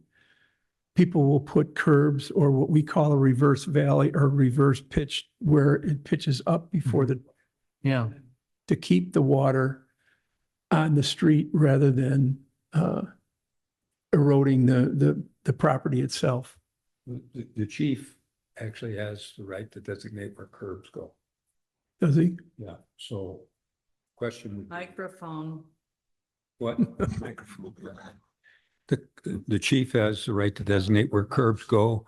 People will put curbs or what we call a reverse valley or reverse pitch where it pitches up before Yeah. to keep the water on the street rather than eroding the property itself. The chief actually has the right to designate where curbs go. Does he? Yeah, so question would be, Microphone. what? Microphone. The chief has the right to designate where curbs go.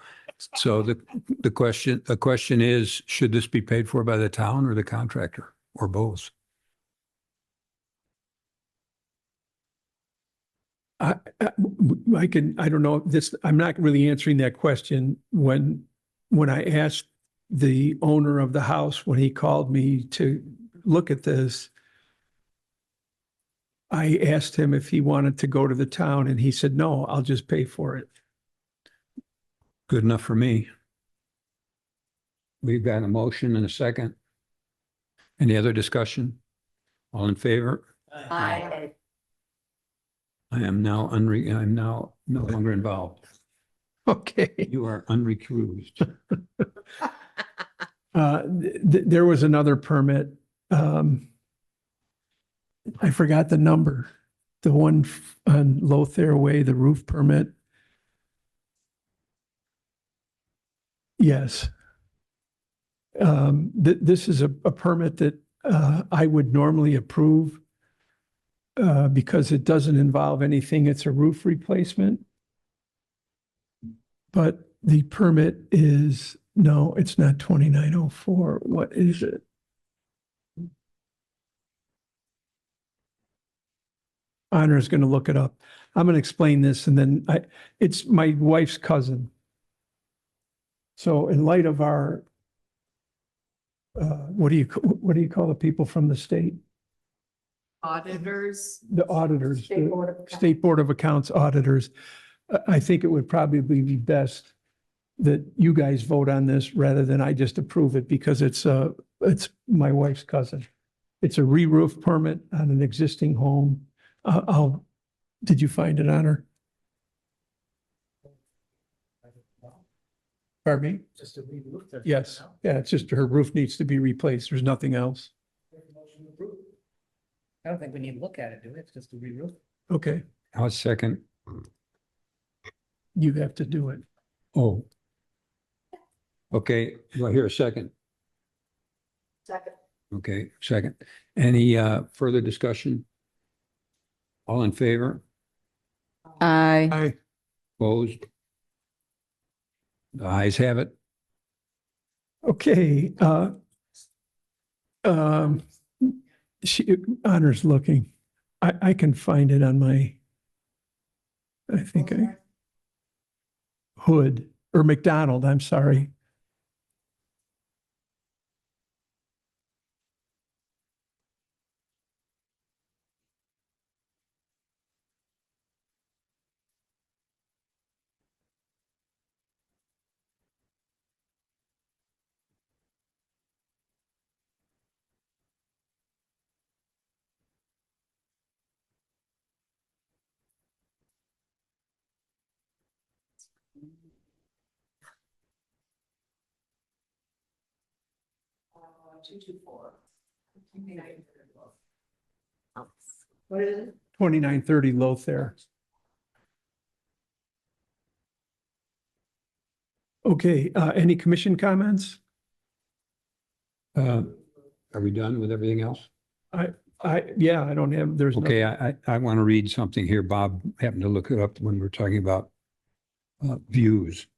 So the question is, should this be paid for by the town or the contractor or both? I don't know this, I'm not really answering that question. When I asked the owner of the house, when he called me to look at this, I asked him if he wanted to go to the town and he said, no, I'll just pay for it. Good enough for me. We've got a motion and a second. Any other discussion? All in favor? Aye. I am now I'm now no longer involved. Okay. You are unrecused. There was another permit. I forgot the number. The one on Lothair Way, the roof permit. Yes. This is a permit that I would normally approve because it doesn't involve anything. It's a roof replacement. But the permit is, no, it's not 2904. What is it? Honor is going to look it up. I'm going to explain this and then it's my wife's cousin. So in light of our, what do you call the people from the state? Auditors. The auditors, State the Board of Accounts. State Board of Accounts auditors. I think it would probably be best that you guys vote on this rather than I just approve it because it's my wife's cousin. It's a re-roof permit on an existing home. Did you find it, Honor? Pardon me? Just a re-roof. Yes. Yeah, it's just her roof needs to be replaced. There's nothing else. I don't think we need to look at it, do we? It's just a re-roof. Okay, I'll second. you have to do it. Oh. Okay, do I hear a second? Second. Okay, second. Any further discussion? All in favor? Aye. Opposed? The ayes have it. Okay, Honor's looking. I can find it on my, I think Hood or McDonald, I'm sorry. What is it? 2930 Lothair. Okay, any commission comments? Are we done with everything else? Yeah, I don't have, there's. Okay, I want to read something here. Bob happened to look it up when we were talking about views.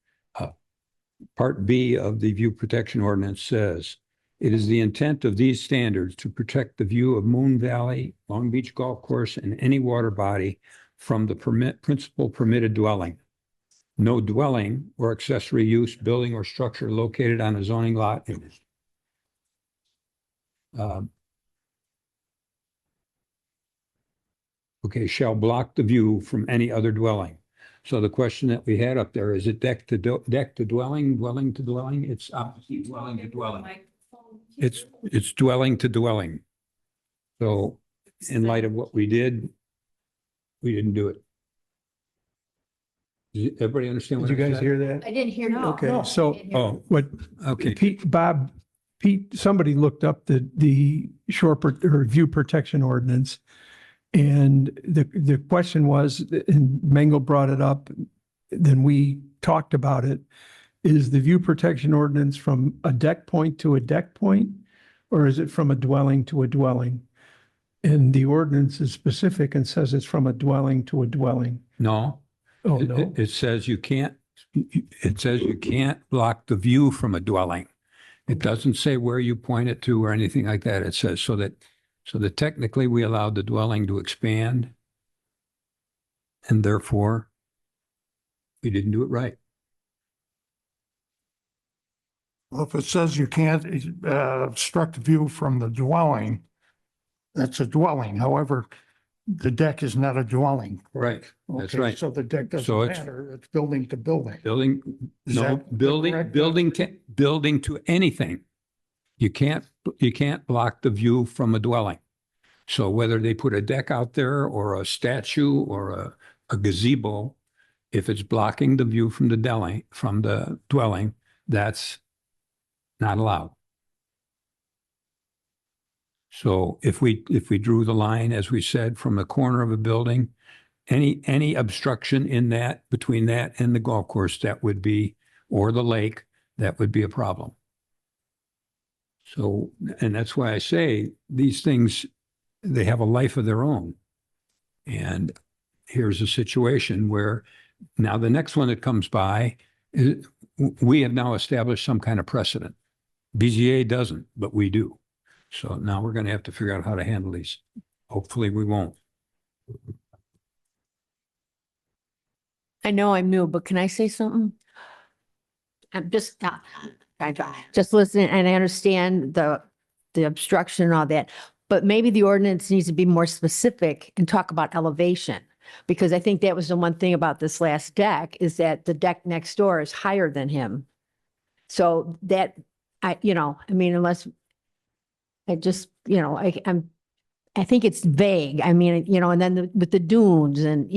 Part B of the view protection ordinance says, it is the intent of these standards to protect the view of Moon Valley, Long Beach Golf Course, and any water body from the principal permitted dwelling. No dwelling or accessory use, building or structure located on a zoning lot okay, shall block the view from any other dwelling. So the question that we had up there, is it deck to dwelling, dwelling to dwelling? It's opposite dwelling to dwelling. it's dwelling to dwelling. So in light of what we did, we didn't do it. Did everybody understand Did what you I guys said? hear that? I didn't hear you. Okay, so Oh, what okay. Pete, somebody looked up the or view protection ordinance. And the question was, and Mango brought it up, then we talked about it. Is the view protection ordinance from a deck point to a deck point? Or is it from a dwelling to a dwelling? And the ordinance is specific and says it's from a dwelling to a dwelling. No. Oh, It- no. It says you can't block the view from a dwelling. It doesn't say where you point it to or anything like that. It says so that technically we allowed the dwelling to expand. And therefore, we didn't do it right. Well, if it says you can't obstruct the view from the dwelling, that's a dwelling. However, the deck is not a dwelling. Right. That's Okay, right. So the deck So doesn't it's- matter. It's building to building. Building, Is no, that building, correct? building to anything. You can't block the view from a dwelling. So whether they put a deck out there or a statue or a gazebo, if it's blocking the view from the dwelling, that's not allowed. So if we drew the line, as we said, from the corner of a building, any obstruction in that, between that and the golf course, that would be, or the lake, that would be a problem. So, and that's why I say these things, they have a life of their own. And here's a situation where now the next one that comes by, we have now established some kind of precedent. BZA doesn't, but we do. So now we're going to have to figure out how to handle these. Hopefully we won't. I know I'm new, but can I say something? I'm just listening, and I understand the obstruction and all that, but maybe the ordinance needs to be more specific and talk about elevation. Because I think that was the one thing about this last deck, is that the deck next door is higher than him. So that, unless I just, I think it's vague. I mean, and then with the dunes and,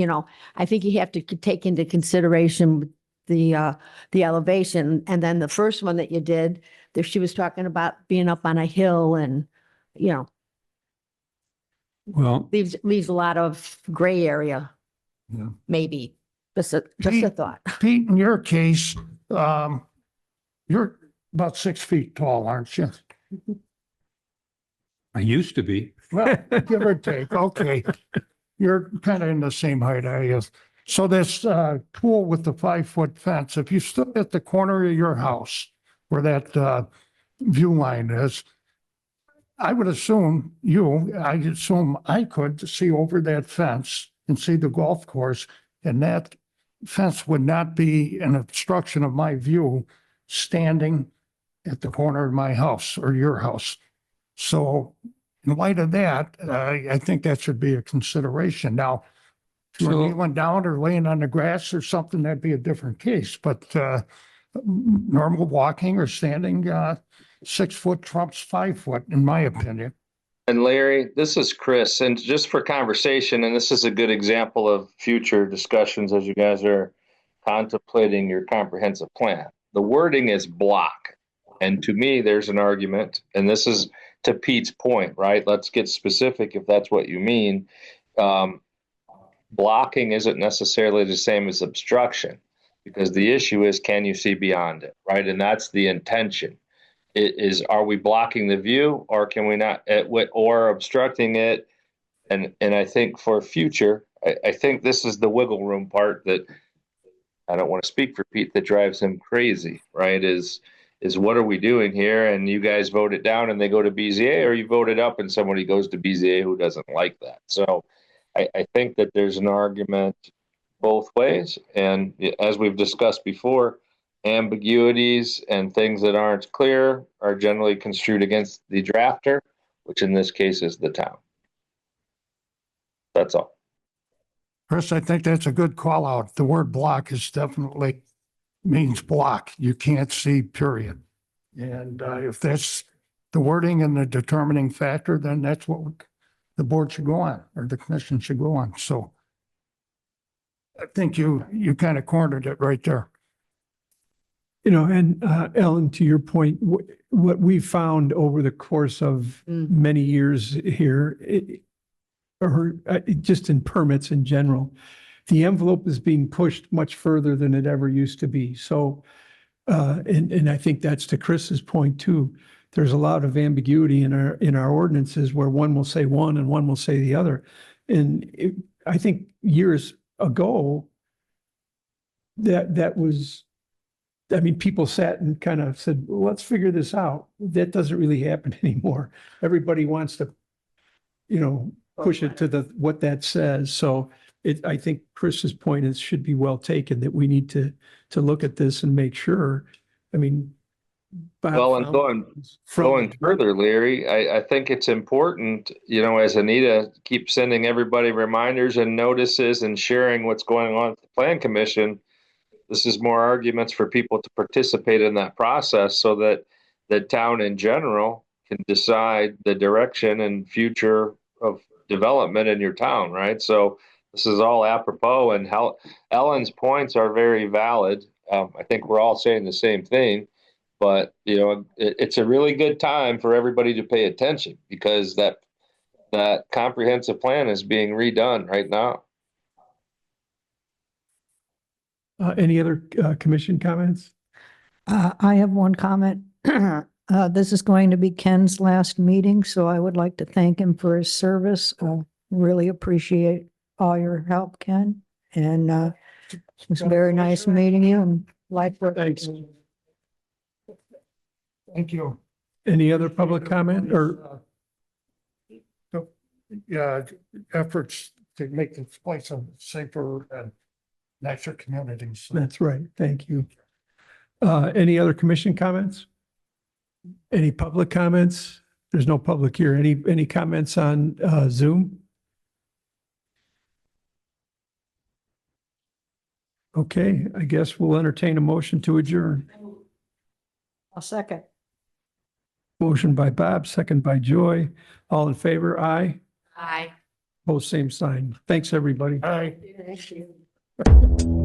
I think you have to take into consideration the elevation. And then the first one that you did, there she was talking about being up on a hill and, Well, leaves a lot of gray area. Yeah. Maybe. Just a thought. Pete, in your case, you're about 6 feet tall, aren't you? I used to be. Well, give or take, okay. You're kind of in the same height I is. So this pool with the 5-foot fence, if you stood at the corner of your house where that view line is, I would assume I could see over that fence and see the golf course, and that fence would not be an obstruction of my view standing at the corner of my house or your house. So in light of that, I think that should be a consideration. Now, if you were kneeling down or laying on the grass or something, that'd be a different case. But normal walking or standing, 6 foot trumps 5 foot, in my opinion. And Larry, this is Chris, and just for conversation, and this is a good example of future discussions as you guys are contemplating your comprehensive plan. The wording is block. And to me, there's an argument, and this is to Pete's point, right? Let's get specific if that's what you mean. Blocking isn't necessarily the same as obstruction, because the issue is, can you see beyond it, right? And that's the intention. Are we blocking the view, or can we not, or obstructing it? And I think for future, I think this is the wiggle room part that I don't want to speak for Pete, that drives him crazy, right? Is what are we doing here? And you guys vote it down and they go to BZA, or you vote it up and somebody goes to BZA who doesn't like that. So I think that there's an argument both ways. And as we've discussed before, ambiguities and things that aren't clear are generally construed against the drafter, which in this case is the town. That's all. Chris, I think that's a good call out. The word block is definitely means block. You can't see, period. And if that's the wording and the determining factor, then that's what the board should go on, or the commission should go on. So I think you kind of cornered it right there. You know, and Ellen, to your point, what we found over the course of many years here, just in permits in general, the envelope is being pushed much further than it ever used to be. So, and I think that's to Chris's point too. There's a lot of ambiguity in our ordinances where one will say one and one will say the other. And I think years ago, that was, I mean, people sat and kind of said, well, let's figure this out. That doesn't really happen anymore. Everybody wants to, you know, push it to what that says. So I think Chris's point should be well taken, that we need to look at this and make sure. I mean, Well, and going further, Larry, I think it's important, you know, as Anita keeps sending everybody reminders and notices and sharing what's going on at the Plan Commission, this is more arguments for people to participate in that process so that the town in general can decide the direction and future of development in your town, right? So this is all apropos, and Ellen's points are very valid. I think we're all saying the same thing. But, you know, it's a really good time for everybody to pay attention, because that comprehensive plan is being redone right now. Any other commission comments? I have one comment. This is going to be Ken's last meeting, so I would like to thank him for his service. Really appreciate all your help, Ken. And it was very nice meeting you, and like working. Thanks. Thank you. Any other public comment or? Yeah, efforts to make this place a safer and nicer community. So That's right. Thank you. Any other commission comments? Any public comments? There's no public here. Any comments on Zoom? Okay, I guess we'll entertain a motion to adjourn. I'll second. Motion by Bob, second by Joy. All in favor? Aye. Aye. Both same sign. Thanks, everybody. Hi. Thank you.